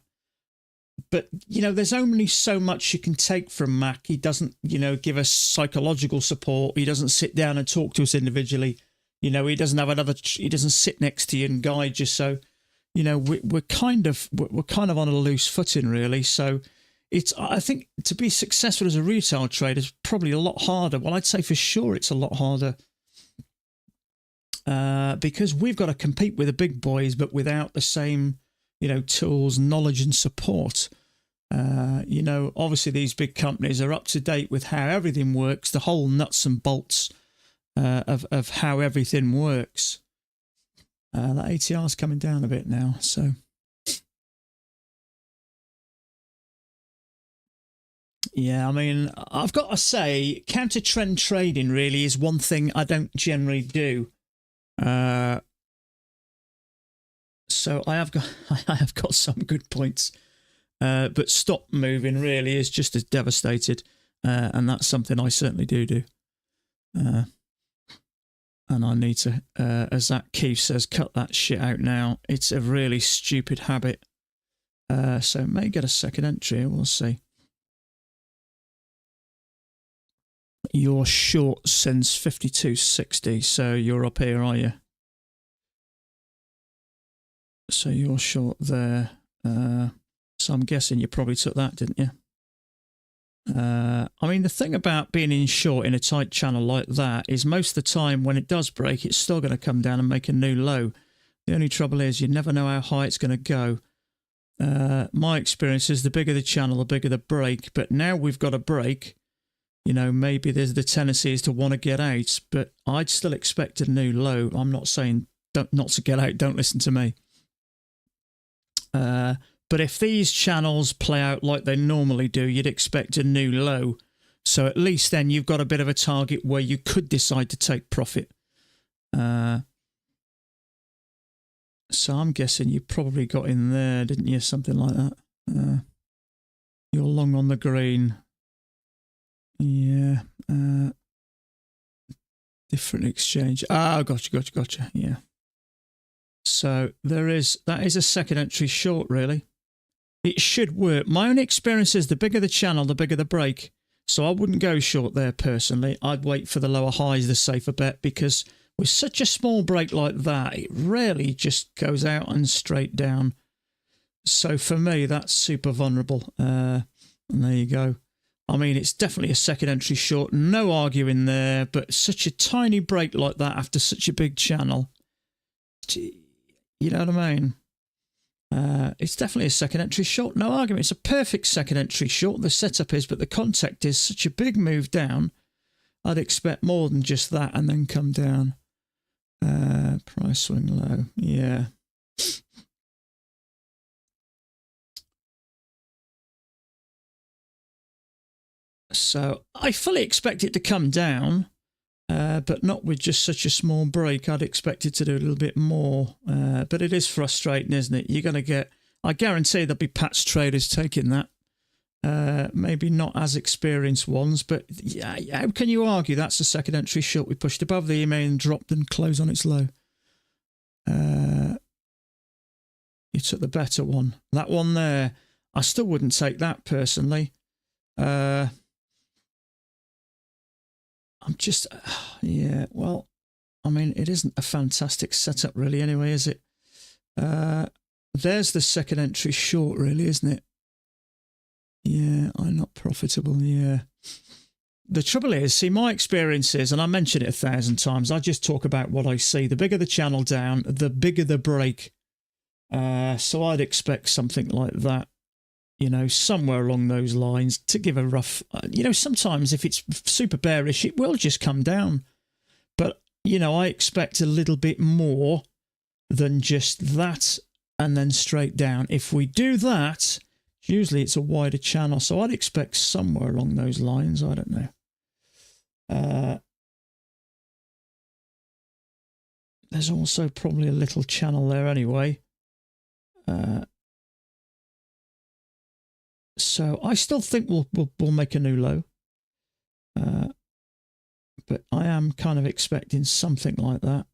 But there's only so much you can take from Mac. He doesn't give us psychological support. He doesn't sit down and talk to us individually. He doesn't sit next to you and guide you. So we're kind of on a loose footing, really. So I think to be successful as a retail trader is probably a lot harder. Well, I'd say for sure it's a lot harder because we've got to compete with the big boys, but without the same, tools, knowledge and support. Obviously these big companies are up to date with how everything works, the whole nuts and bolts of how everything works. That ATR's coming down a bit now, so. Yeah, I mean, I've got to say, counter trend trading really is one thing I don't generally do. So I have got some good points, but stop moving really is just as devastated, and that's something I certainly do. And I need to, as that Keith says, cut that shit out now. It's a really stupid habit. So may get a second entry, we'll see. You're short since 52.60, so you're up here, are you? So you're short there. So I'm guessing you probably took that, didn't you? I mean, the thing about being in short in a tight channel like that is most of the time when it does break, it's still going to come down and make a new low. The only trouble is you never know how high it's going to go. My experience is the bigger the channel, the bigger the break. But now we've got a break. Maybe there's the tendency is to want to get out, but I'd still expect a new low. I'm not saying not to get out. Don't listen to me. But if these channels play out like they normally do, you'd expect a new low. So at least then you've got a bit of a target where you could decide to take profit. So I'm guessing you probably got in there, didn't you? Something like that. You're long on the green. Yeah. Different exchange. Ah, gotcha. Yeah. So that is a second entry short, really. It should work. My own experience is the bigger the channel, the bigger the break. So I wouldn't go short there personally. I'd wait for the lower highs, the safer bet, because with such a small break like that, it rarely just goes out and straight down. So for me, that's super vulnerable. And there you go. I mean, it's definitely a second entry short, no arguing there, but such a tiny break like that after such a big channel. You know what I mean? It's definitely a second entry short, no argument. It's a perfect second entry short, the setup is, but the context is such a big move down. I'd expect more than just that and then come down. Price swing low, yeah. So I fully expect it to come down, but not with just such a small break. I'd expect it to do a little bit more, but it is frustrating, isn't it? You're going to get, I guarantee there'll be patch traders taking that. Maybe not as experienced ones, but yeah, how can you argue that's a second entry short? We pushed above the EMA and dropped and closed on its low. You took the better one. That one there, I still wouldn't take that personally. I'm just, yeah, well, I mean, it isn't a fantastic setup really anyway, is it? There's the second entry short really, isn't it? Yeah, I'm not profitable, yeah. The trouble is, see, my experience is, and I mentioned it 1,000 times, I just talk about what I see. The bigger the channel down, the bigger the break. So I'd expect something like that. You know, somewhere along those lines to give a rough, you know, sometimes if it's super bearish, it will just come down. But, you know, I expect a little bit more than just that and then straight down. If we do that, usually it's a wider channel. So I'd expect somewhere along those lines. I don't know. There's also probably a little channel there anyway. So I still think we'll make a new low, but I am kind of expecting something like that.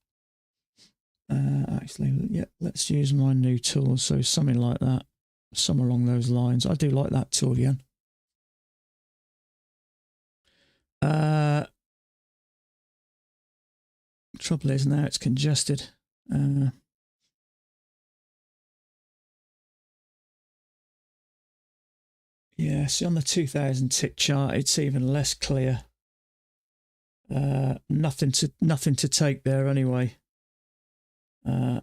Actually, yeah, let's use my new tool. So something like that, somewhere along those lines. I do like that tool again. Trouble is now it's congested. Yeah, see on the 2000 tick chart, it's even less clear. Nothing to take there anyway. You're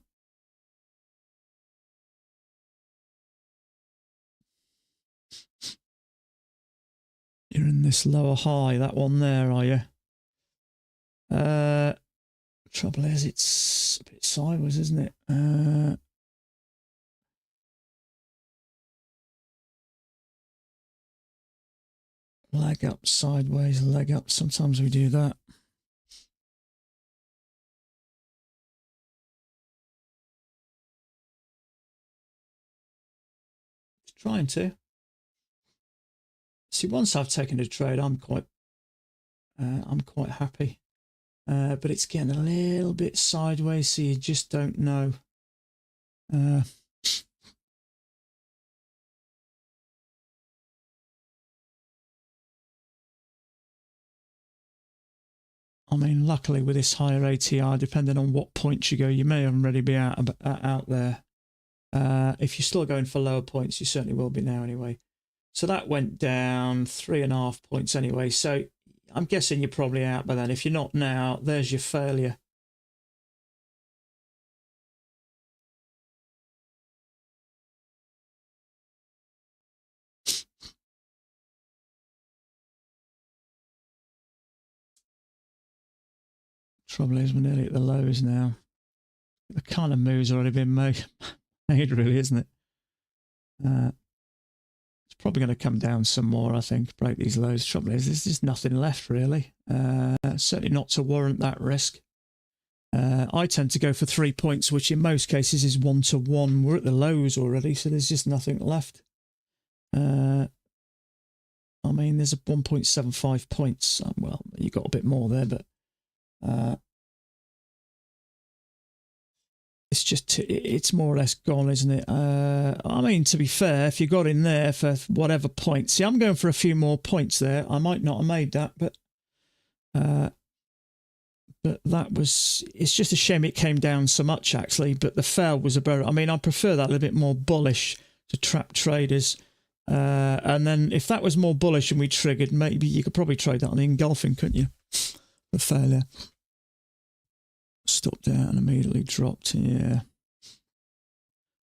in this lower high, that one there, are you? Trouble is, it's a bit sideways, isn't it? Leg up, sideways, leg up. Sometimes we do that. Trying to. See, once I've taken a trade, I'm quite happy. But it's getting a little bit sideways, so you just don't know. I mean, luckily with this higher ATR, depending on what points you go, you may already be out there. If you're still going for lower points, you certainly will be now anyway. So that went down 3.5 points anyway. So I'm guessing you're probably out by then. If you're not now, there's your failure. Trouble is, we're nearly at the lows now. The kind of move's already been made really, isn't it? It's probably going to come down some more, I think, break these lows. Trouble is, there's just nothing left, really. Certainly not to warrant that risk. I tend to go for 3 points, which in most cases is 1-to-1. We're at the lows already, so there's just nothing left. I mean, there's a 1.75 points. Well, you got a bit more there, but it's just, it's more or less gone, isn't it? I mean, to be fair, if you got in there for whatever point, see, I'm going for a few more points there. I might not have made that, but But that was, it's just a shame it came down so much actually, but the fail was about, I mean, I prefer that a little bit more bullish to trap traders. And then if that was more bullish and we triggered, maybe you could probably trade that on the engulfing, couldn't you? The failure. Stopped out and immediately dropped, yeah.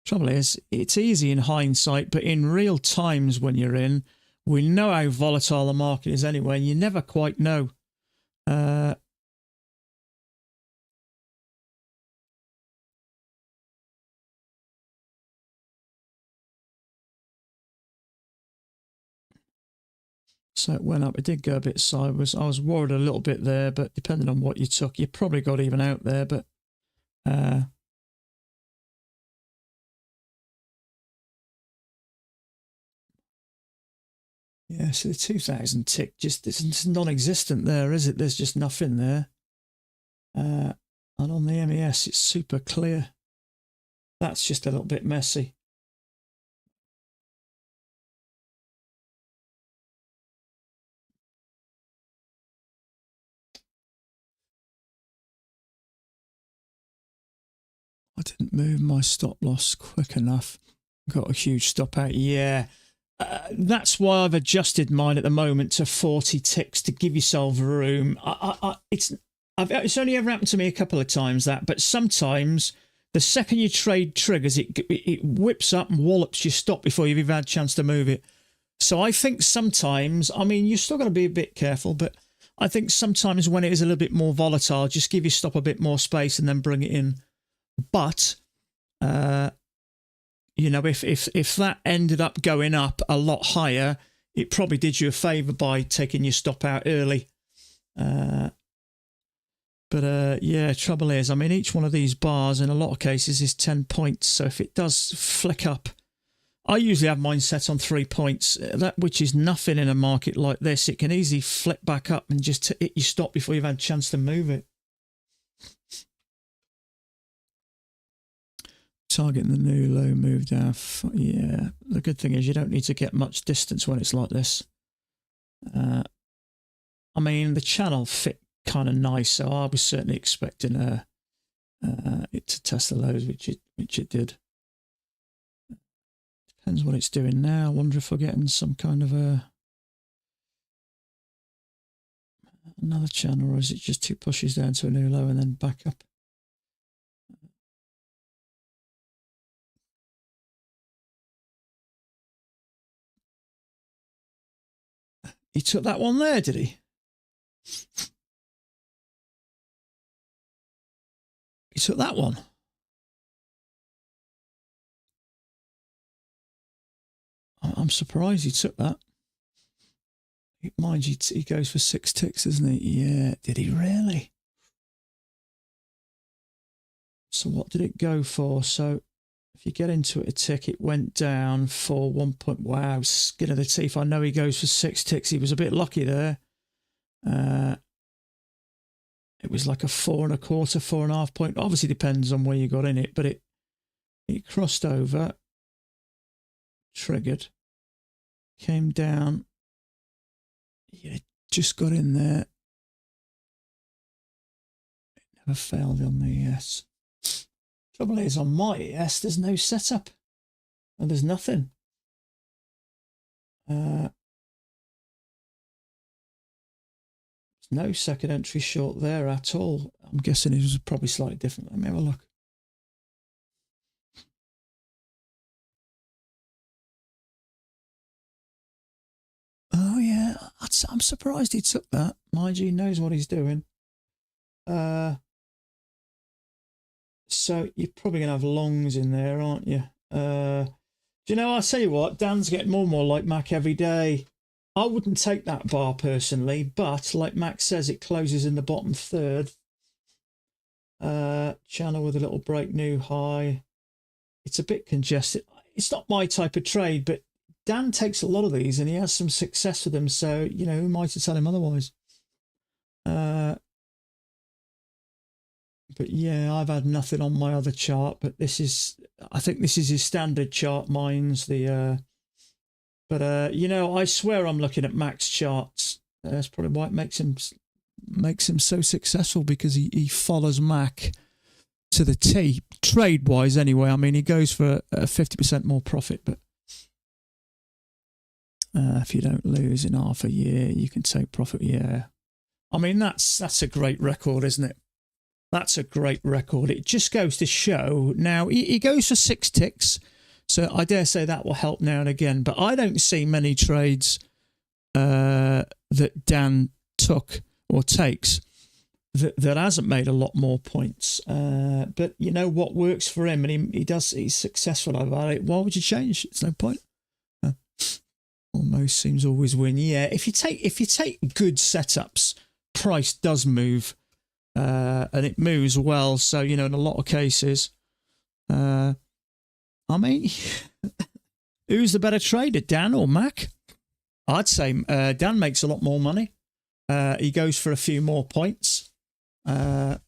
Trouble is, it's easy in hindsight, but in real times when you're in, we know how volatile the market is anyway, and you never quite know. So it went up. It did go a bit sideways. I was worried a little bit there, but depending on what you took, you probably got even out there. But yeah, so the 2000 tick just it's non-existent there, is it? There's just nothing there. And on the MES, it's super clear. That's just a little bit messy. I didn't move my stop loss quick enough. Got a huge stop out. Yeah. That's why I've adjusted mine at the moment to 40 ticks to give yourself room. It's only ever happened to me a couple of times but sometimes the second your trade triggers, it whips up and wallops your stop before you've even had a chance to move it. So I think sometimes, I mean, you're still got to be a bit careful, but I think sometimes when it is a little bit more volatile, just give your stop a bit more space and then bring it in. But you know, if that ended up going up a lot higher, it probably did you a favour by taking your stop out early. But yeah, trouble is, I mean, each one of these bars in a lot of cases is 10 points. So if it does flick up, I usually have mine set on 3 points, which is nothing in a market like this. It can easily flip back up and just hit your stop before you've had a chance to move it. Targeting the new low move down. Yeah, the good thing is you don't need to get much distance when it's like this. I mean, the channel fit kind of nice, so I was certainly expecting it to test the lows, which it did. Depends what it's doing now. I wonder if we're getting some kind of another channel, or is it just 2 pushes down to a new low and then back up? He took that one there, did he? He took that one. I'm surprised he took that. Mind you, he goes for 6 ticks, doesn't he? Yeah, did he really? So what did it go for? So if you get into it a tick, it went down for 1 point. Wow, skin of the teeth. I know he goes for 6 ticks. He was a bit lucky there. It was like a 4 1/4, 4.5 point. Obviously depends on where you got in it, but it crossed over, triggered, came down. Yeah, just got in there. It never failed on the ES. Trouble is, on my ES, there's no setup. And there's nothing. There's no second entry short there at all. I'm guessing it was probably slightly different. Let me have a look. Oh, yeah. I'm surprised he took that. Mind you, he knows what he's doing. So you're probably going to have longs in there, aren't you? Do you know, I'll tell you what, Dan's getting more and more like Mac every day. I wouldn't take that bar personally, but like Mac says, it closes in the bottom third. Channel with a little break new high. It's a bit congested. It's not my type of trade, but Dan takes a lot of these and he has some success with them. So, you know, who am I to tell him otherwise? But yeah, I've had nothing on my other chart, but this is, I think this is his standard chart. Mine's the, but you know, I swear I'm looking at Mac's charts. That's probably why it makes him makes him so successful, because he follows Mac to the T, trade-wise anyway. I mean, he goes for a 50% more profit, but if you don't lose in half a year, you can take profit. Yeah. I mean, that's a great record, isn't it? That's a great record. It just goes to show. Now, he goes for 6 ticks, so I dare say that will help now and again, but I don't see many trades that Dan took or takes that hasn't made a lot more points. But you know what works for him, and he's successful about it. Why would you change? It's no point. Almost seems always win. Yeah, if you take good setups, price does move, and it moves well. So in a lot of cases, I mean, who's the better trader, Dan or Mac? I'd say Dan makes a lot more money. He goes for a few more points. I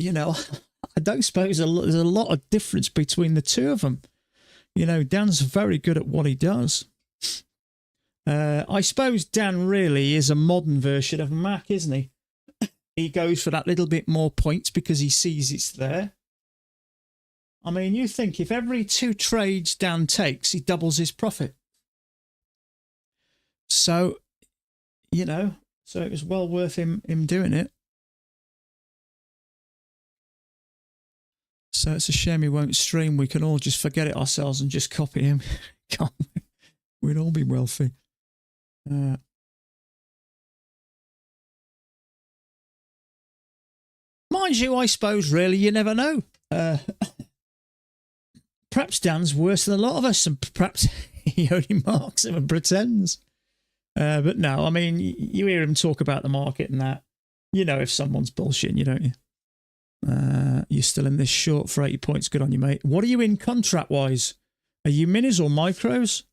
don't suppose there's a lot of difference between the two of them. Dan's very good at what he does. I suppose Dan really is a modern version of Mac, isn't he? He goes for that little bit more points because he sees it's there. I mean, you think if every 2 trades Dan takes, he doubles his profit. So, so it was well worth him doing it. So it's a shame he won't stream. We can all just forget it ourselves and just copy him. We'd all be wealthy. Mind you, I suppose, really, you never know. Perhaps Dan's worse than a lot of us, and perhaps he only marks him and pretends. But no, I mean, you hear him talk about the market and that. If someone's bullshitting you, don't you? You're still in this short for 80 points. Good on you, mate. What are you in contract-wise? Are you minis or micros?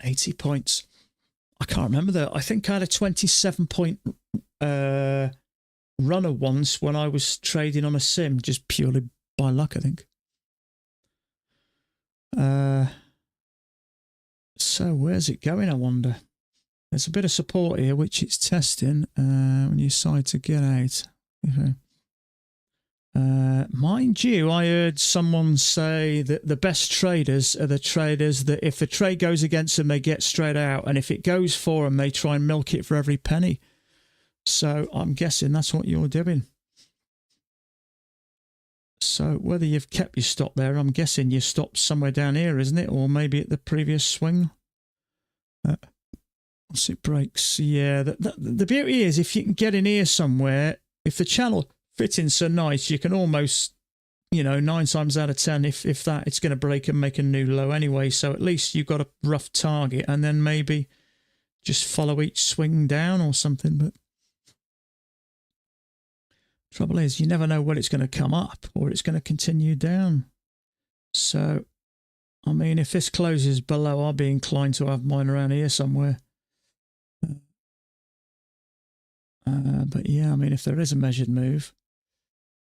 80 points. I can't remember that. I think I had a 27-point runner once when I was trading on a sim, just purely by luck, I think. So where's it going, I wonder? There's a bit of support here, which it's testing when you decide to get out. Okay. Mind you, I heard someone say that the best traders are the traders that if the trade goes against them, they get straight out. And if it goes for them, they try and milk it for every penny. So I'm guessing that's what you're doing. So whether you've kept your stop there, I'm guessing your stop's somewhere down here, isn't it? Or maybe at the previous swing. Once it breaks. Yeah, the beauty is if you can get in here somewhere, if the channel fits in so nice, you can almost, 9 times out of 10, if that, it's going to break and make a new low anyway. So at least you've got a rough target, and then maybe just follow each swing down or something. But trouble is, you never know when it's going to come up or it's going to continue down. So, I mean, if this closes below, I'll be inclined to have mine around here somewhere. But yeah, I mean, if there is a measured move,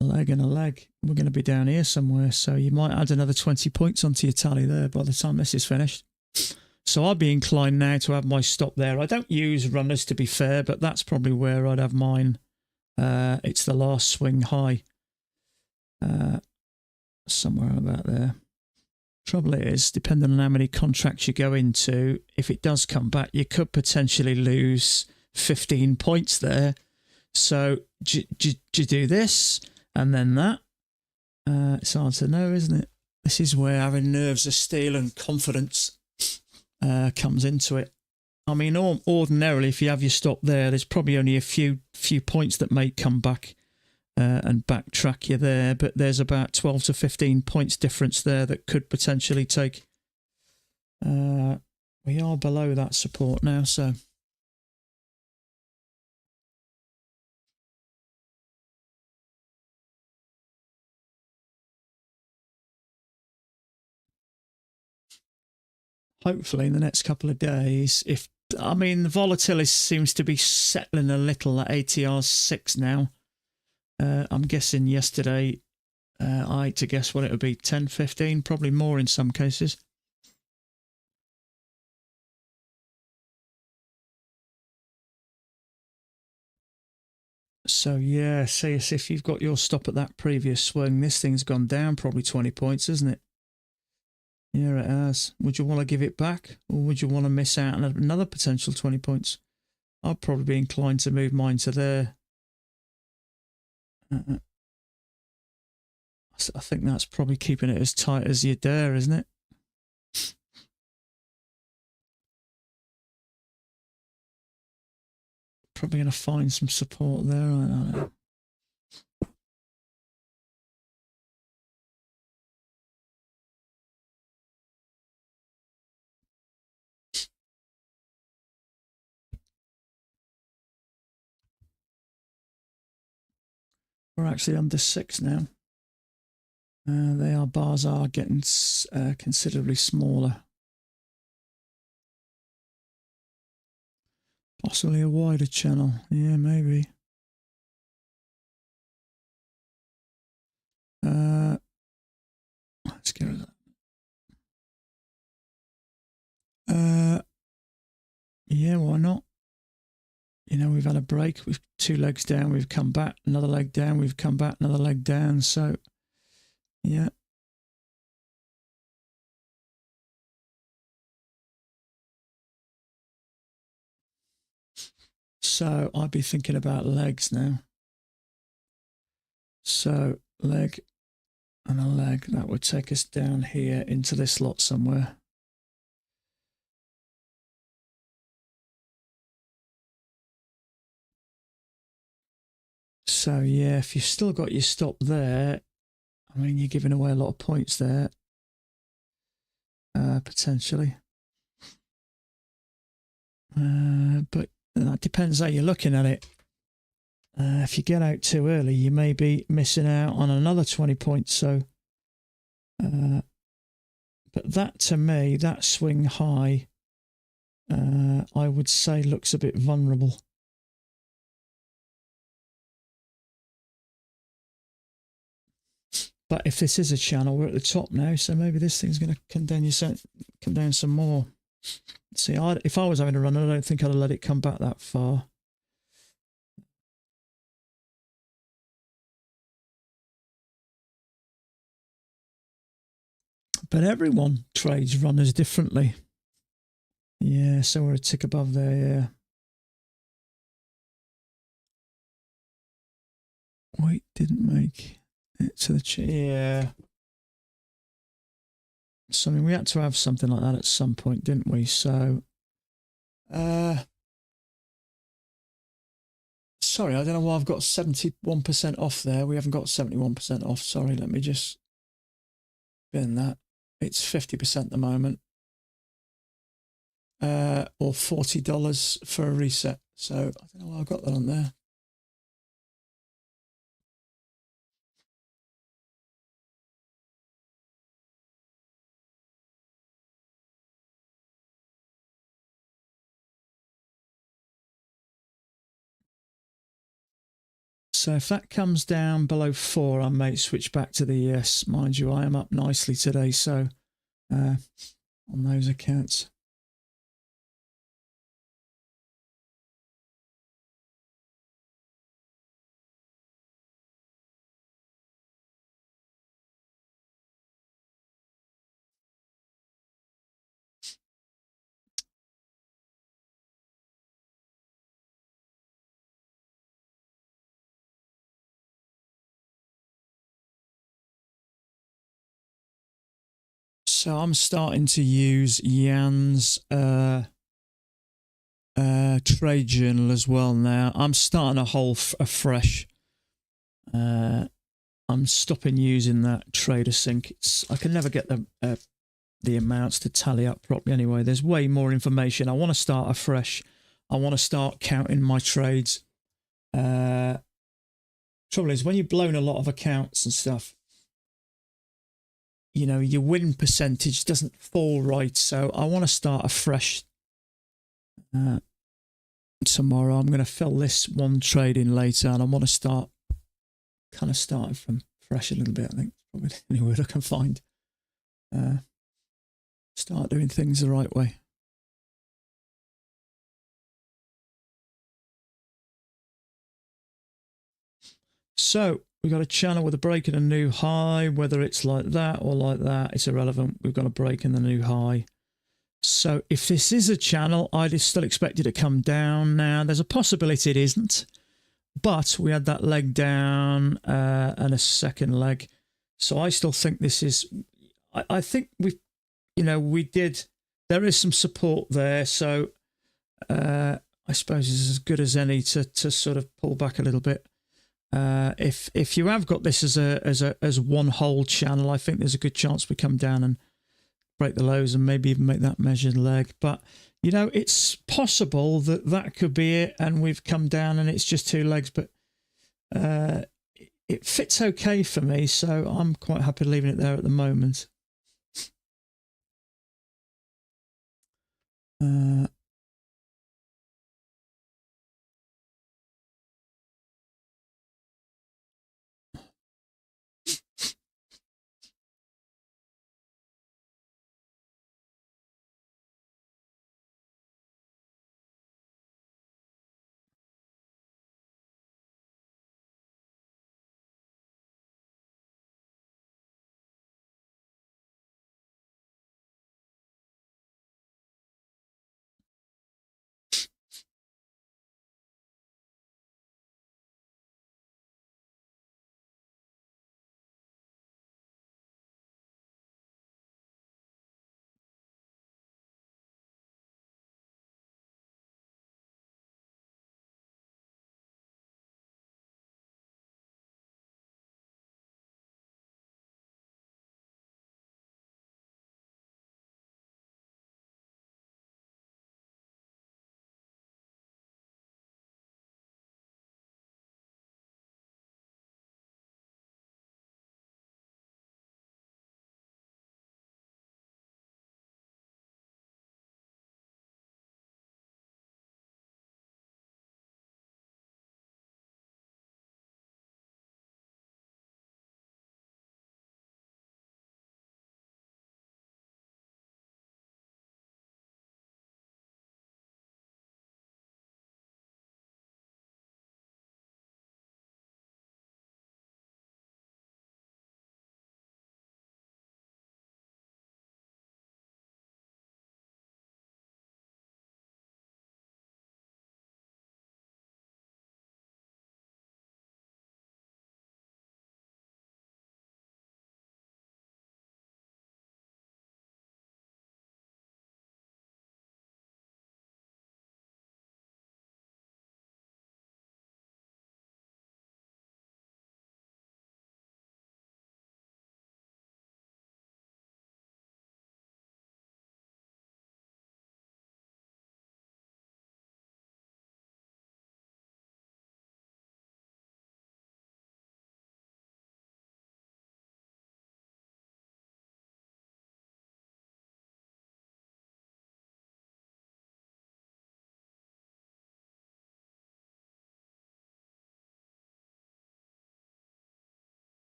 a leg and a leg, we're going to be down here somewhere. So you might add another 20 points onto your tally there by the time this is finished. So I'd be inclined now to have my stop there. I don't use runners, to be fair, but that's probably where I'd have mine. It's the last swing high. Somewhere about there. Trouble is, depending on how many contracts you go into, if it does come back, you could potentially lose 15 points there. So do you do this and then that? It's hard to know, isn't it? This is where having nerves of steel and confidence comes into it. I mean, ordinarily, if you have your stop there, there's probably only a few points that may come back and backtrack you there, but there's about 12 to 15 points difference there that could potentially take. We are below that support now, so. Hopefully in the next couple of days, I mean, the volatility seems to be settling a little at ATR 6 now. I'm guessing yesterday, I had to guess what it would be, 10, 15, probably more in some cases. So yeah, say as if you've got your stop at that previous swing, this thing's gone down probably 20 points, isn't it? Yeah, it has. Would you want to give it back, or would you want to miss out on another potential 20 points? I'd probably be inclined to move mine to there. I think that's probably keeping it as tight as you dare, isn't it? Probably going to find some support there. I don't know. We're actually under 6 now. Bars are getting considerably smaller. Possibly a wider channel. Yeah, maybe. Let's get rid of that. Yeah, why not? You know, we've had a break. We've 2 legs down. We've come back. Another leg down. We've come back. Another leg down. So, yeah. So I'd be thinking about legs now. So leg and a leg, that would take us down here into this lot somewhere. So yeah, if you've still got your stop there, I mean, you're giving away a lot of points there, potentially. But that depends how you're looking at it. If you get out too early, you may be missing out on another 20 points. So, but that to me, that swing high, I would say looks a bit vulnerable. But if this is a channel, we're at the top now, so maybe this thing's going to come down some more. See, if I was having a run, I don't think I'd have let it come back that far. But everyone trades runners differently. Yeah, so we're a tick above there, yeah. Wait, didn't make it to the yeah. So I mean, we had to have something like that at some point, didn't we? So, sorry, I don't know why I've got 71% off there. We haven't got 71% off. Sorry, let me just bin that. It's 50% at the moment. Or $40 for a reset. So I don't know why I've got that on there. So if that comes down below 4, I may switch back to the ES. Mind you, I am up nicely today, so on those accounts. So I'm starting to use Jan's trade journal as well now. I'm starting a whole afresh. I'm stopping using that Trader Sync. I can never get the amounts to tally up properly anyway. There's way more information. I want to start afresh. I want to start counting my trades. Trouble is, when you've blown a lot of accounts and stuff, you know, your win percentage doesn't fall right. So I want to start afresh tomorrow. I'm going to fill this one trade in later, and I want to start kind of starting from fresh a little bit. I think probably the only word I can find. Start doing things the right way. So we've got a channel with a break and a new high. Whether it's like that or like that, it's irrelevant. We've got a break in the new high. So if this is a channel, I'd still expect it to come down now. There's a possibility it isn't, but we had that leg down and a second leg. So I still think this is, I think we did, there is some support there. So I suppose it's as good as any to sort of pull back a little bit. If you have got this as one whole channel, I think there's a good chance we come down and break the lows and maybe even make that measured leg. But it's possible that could be it, and we've come down and it's just two legs. But it fits okay for me, so I'm quite happy leaving it there at the moment.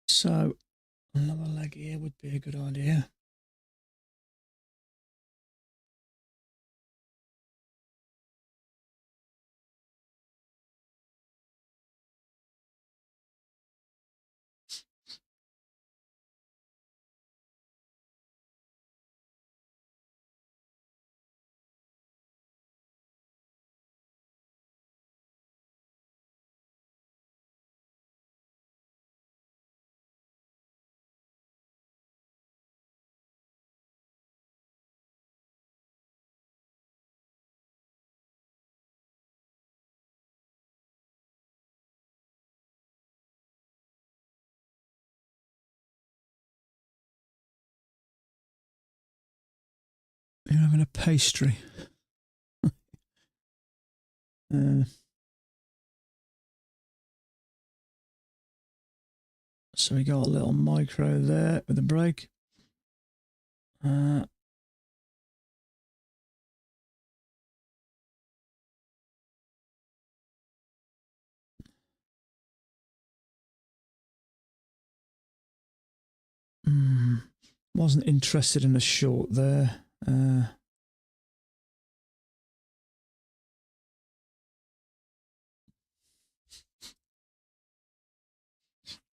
So another leg here would be a good idea. You're having a pastry. So we got a little micro there with a break. Wasn't interested in a short there.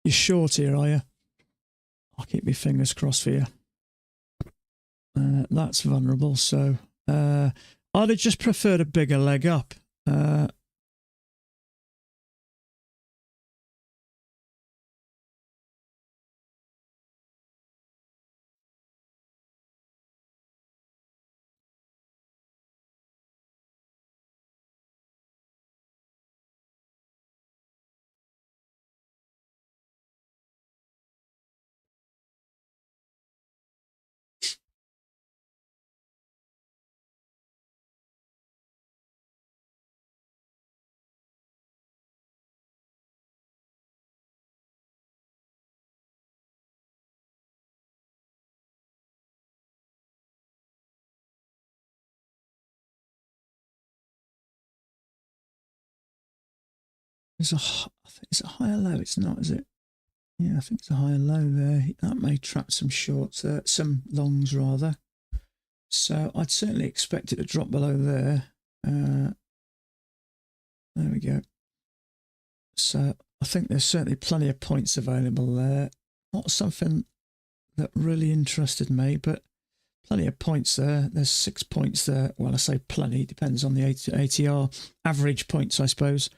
You're short here, are you? I'll keep my fingers crossed for you. That's vulnerable, so I'd have just preferred a bigger leg up. I think it's a higher low. It's not, is it? Yeah, I think it's a higher low there. That may trap some shorts there, some longs rather. So I'd certainly expect it to drop below there. There we go. So I think there's certainly plenty of points available there. Not something that really interested me, but plenty of points there. There's 6 points there. Well, I say plenty, depends on the ATR. Average points, I suppose.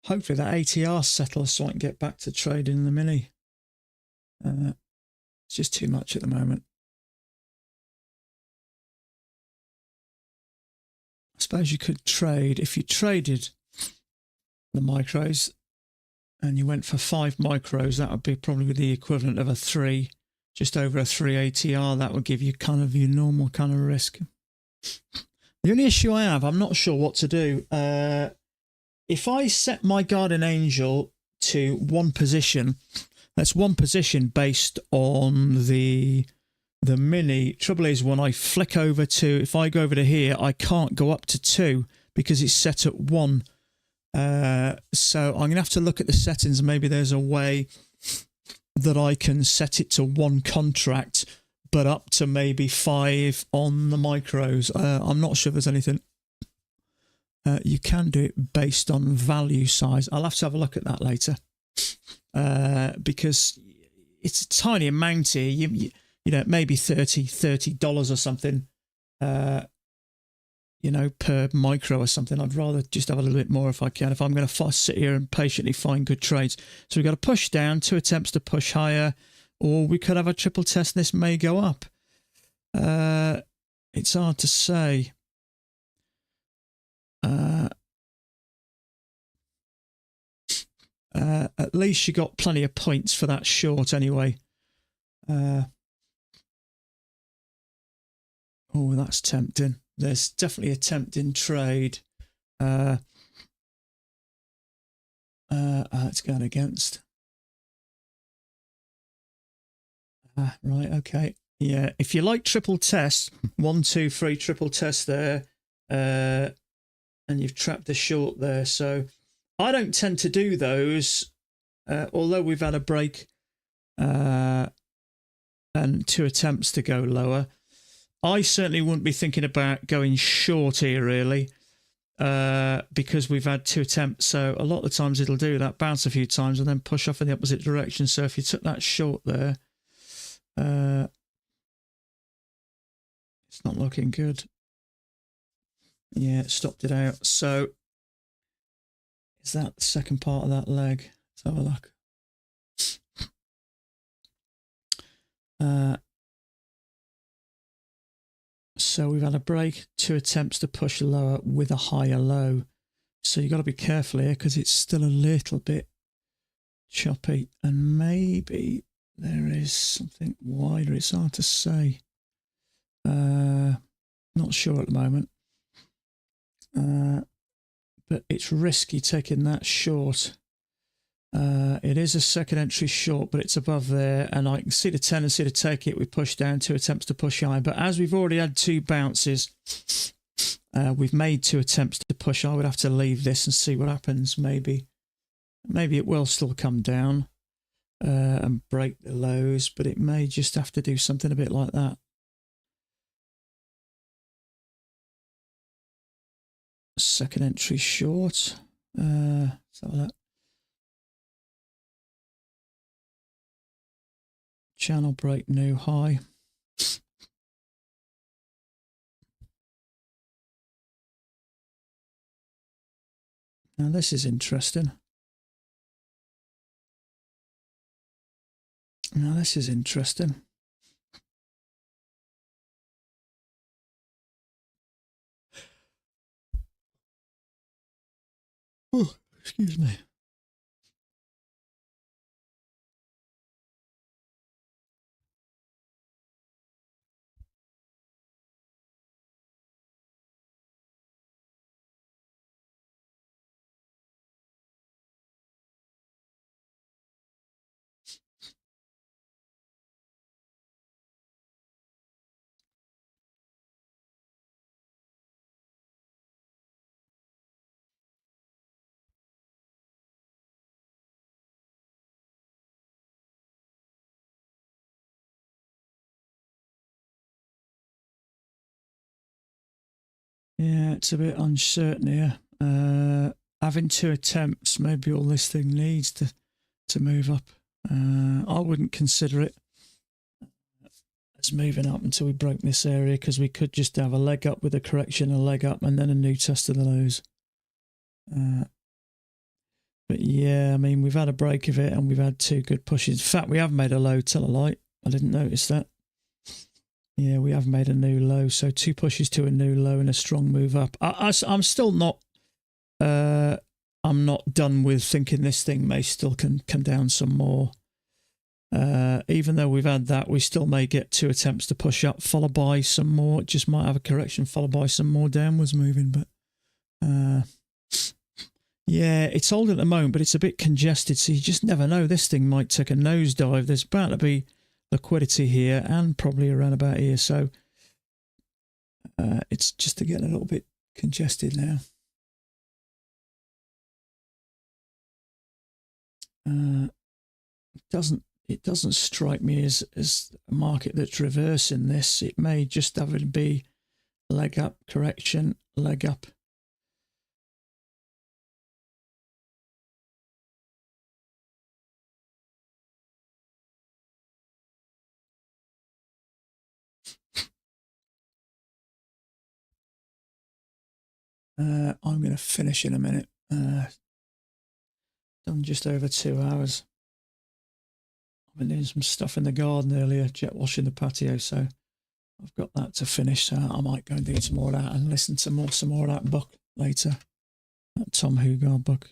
Hopefully that ATR settles so I can get back to trading in the mini. It's just too much at the moment. I suppose you could trade, if you traded the micros and you went for 5 micros, that would be probably the equivalent of a 3, just over a 3 ATR. That would give you kind of your normal kind of risk. The only issue I have, I'm not sure what to do. If I set my Guardian Angel to one position, that's one position based on the mini. Trouble is, when I flick over to, if I go over to here, I can't go up to 2 because it's set at 1. So I'm going to have to look at the settings. Maybe there's a way that I can set it to 1 contract, but up to maybe 5 on the micros. I'm not sure if there's anything. You can do it based on value size. I'll have to have a look at that later, because it's a tiny amount here. You know, maybe $30 or something, you know, per micro or something. I'd rather just have a little bit more if I can, if I'm going to sit here and patiently find good trades. So we've got to push down, 2 attempts to push higher, or we could have a triple test and this may go up. It's hard to say. At least you got plenty of points for that short anyway. Oh, that's tempting. There's definitely a tempting trade. It's going against. Right, okay. Yeah, if you like triple test, 1, 2, 3 triple test there, and you've trapped the short there. So I don't tend to do those, although we've had a break and 2 attempts to go lower. I certainly wouldn't be thinking about going short here, really, because we've had 2 attempts. So a lot of the times it'll do that, bounce a few times and then push off in the opposite direction. So if you took that short there, it's not looking good. Yeah, it stopped it out. So is that the second part of that leg? Let's have a look. So we've had a break, 2 attempts to push lower with a higher low. So you've got to be careful here because it's still a little bit choppy, and maybe there is something wider. It's hard to say. Not sure at the moment. But it's risky taking that short. It is a second entry short, but it's above there, and I can see the tendency to take it. We push down, 2 attempts to push high, but as we've already had 2 bounces, we've made 2 attempts to push. I would have to leave this and see what happens. Maybe it will still come down and break the lows, but it may just have to do something a bit like that. Second entry short. Let's have a look. Channel break, new high. Now this is interesting. Oh, excuse me. Yeah, it's a bit uncertain here. Having 2 attempts, maybe all this thing needs to move up. I wouldn't consider it as moving up until we broke this area, because we could just have a leg up with a correction, a leg up, and then a new test of the lows. But yeah, I mean, we've had a break of it, and we've had 2 good pushes. In fact, we have made a low, tell a light. I didn't notice that. Yeah, we have made a new low. So 2 pushes to a new low and a strong move up. I'm still not, I'm not done with thinking this thing may still can come down some more. Even though we've had that, we still may get 2 attempts to push up, followed by some more. It just might have a correction, followed by some more downwards moving. But yeah, it's old at the moment, but it's a bit congested. So you just never know. This thing might take a nosedive. There's about to be liquidity here and probably around about here. So it's just to get a little bit congested now. It doesn't strike me as a market that's reversing this. It may just have it be leg up, correction, leg up. I'm going to finish in a minute. Done just over 2 hours. I've been doing some stuff in the garden earlier, jet washing the patio, so I've got that to finish. So I might go and do some more of that and listen to some more of that book later. That Tom Hugard book.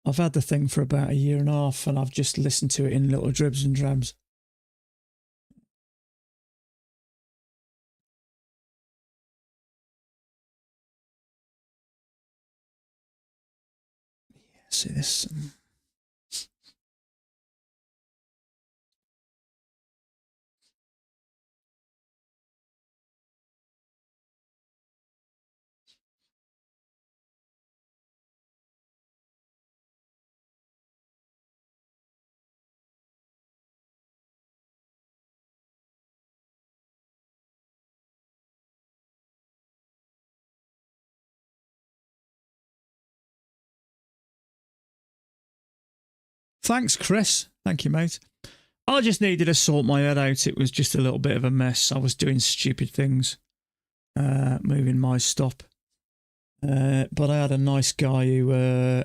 I've had the thing for about 1.5 years, and I've just listened to it in little dribs and drabs. Yeah, see this. Thanks, Chris. Thank you, mate. I just needed to sort my head out. It was just a little bit of a mess. I was doing stupid things, moving my stop. But I had a nice guy who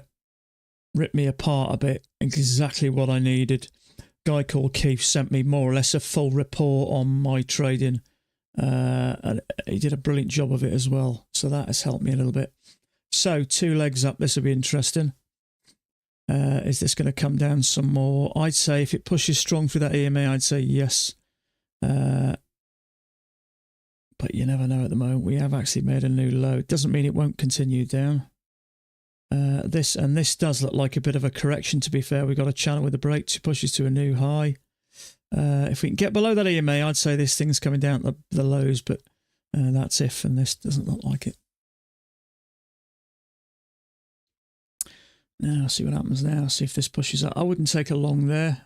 ripped me apart a bit, exactly what I needed. Guy called Keith sent me more or less a full report on my trading And he did a brilliant job of it as well. So that has helped me a little bit. So 2 legs up. This will be interesting. Is this going to come down some more? I'd say if it pushes strong through that EMA, I'd say yes. But you never know at the moment. We have actually made a new low. It doesn't mean it won't continue down. This does look like a bit of a correction, to be fair. We've got a channel with a break to pushes to a new high. If we can get below that EMA, I'd say this thing's coming down the lows, but that's if, and this doesn't look like it. Now, see what happens now. See if this pushes up. I wouldn't take a long there.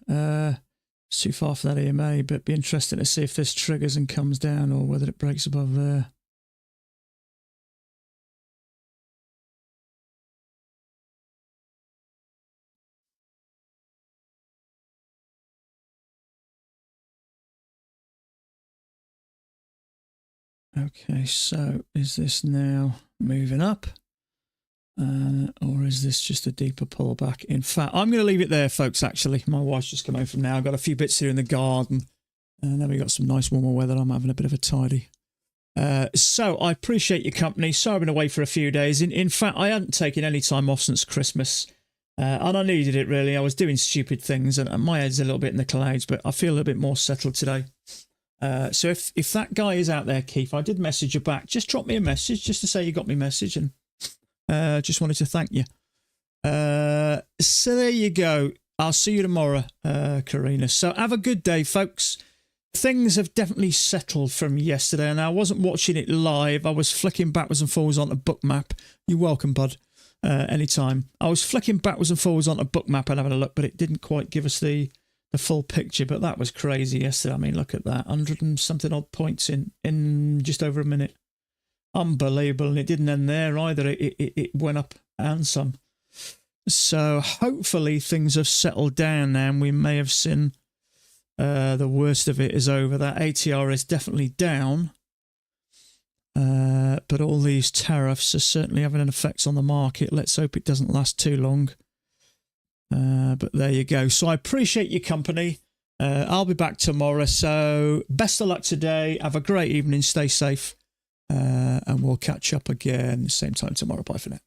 It's too far for that EMA, but be interesting to see if this triggers and comes down or whether it breaks above there. Okay, so is this now moving up? Or is this just a deeper pullback? In fact, I'm going to leave it there, folks, actually. My wife's just come home from now. I've got a few bits here in the garden. And then we've got some nice warmer weather. I'm having a bit of a tidy. So I appreciate your company. Sorry I've been away for a few days. In fact, I hadn't taken any time off since Christmas. And I needed it, really. I was doing stupid things, and my head's a little bit in the clouds, but I feel a little bit more settled today. So if that guy is out there, Keith, I did message you back. Just drop me a message just to say you got my message, and just wanted to thank you. So there you go. I'll see you tomorrow, Karina. So have a good day, folks. Things have definitely settled from yesterday, and I wasn't watching it live. I was flicking backwards and forwards on the book map. You're welcome, bud. Anytime. I was flicking backwards and forwards on the book map and having a look, but it didn't quite give us the full picture. But that was crazy yesterday. I mean, look at that. 100 and something odd points in just over a minute. Unbelievable. And it didn't end there either. It went up and some. So hopefully things have settled down now, and we may have seen the worst of it is over. That ATR is definitely down. But all these tariffs are certainly having an effect on the market. Let's hope it doesn't last too long. But there you go. So I appreciate your company. I'll be back tomorrow. So best of luck today. Have a great evening. Stay safe. And we'll catch up again same time tomorrow. Bye for now.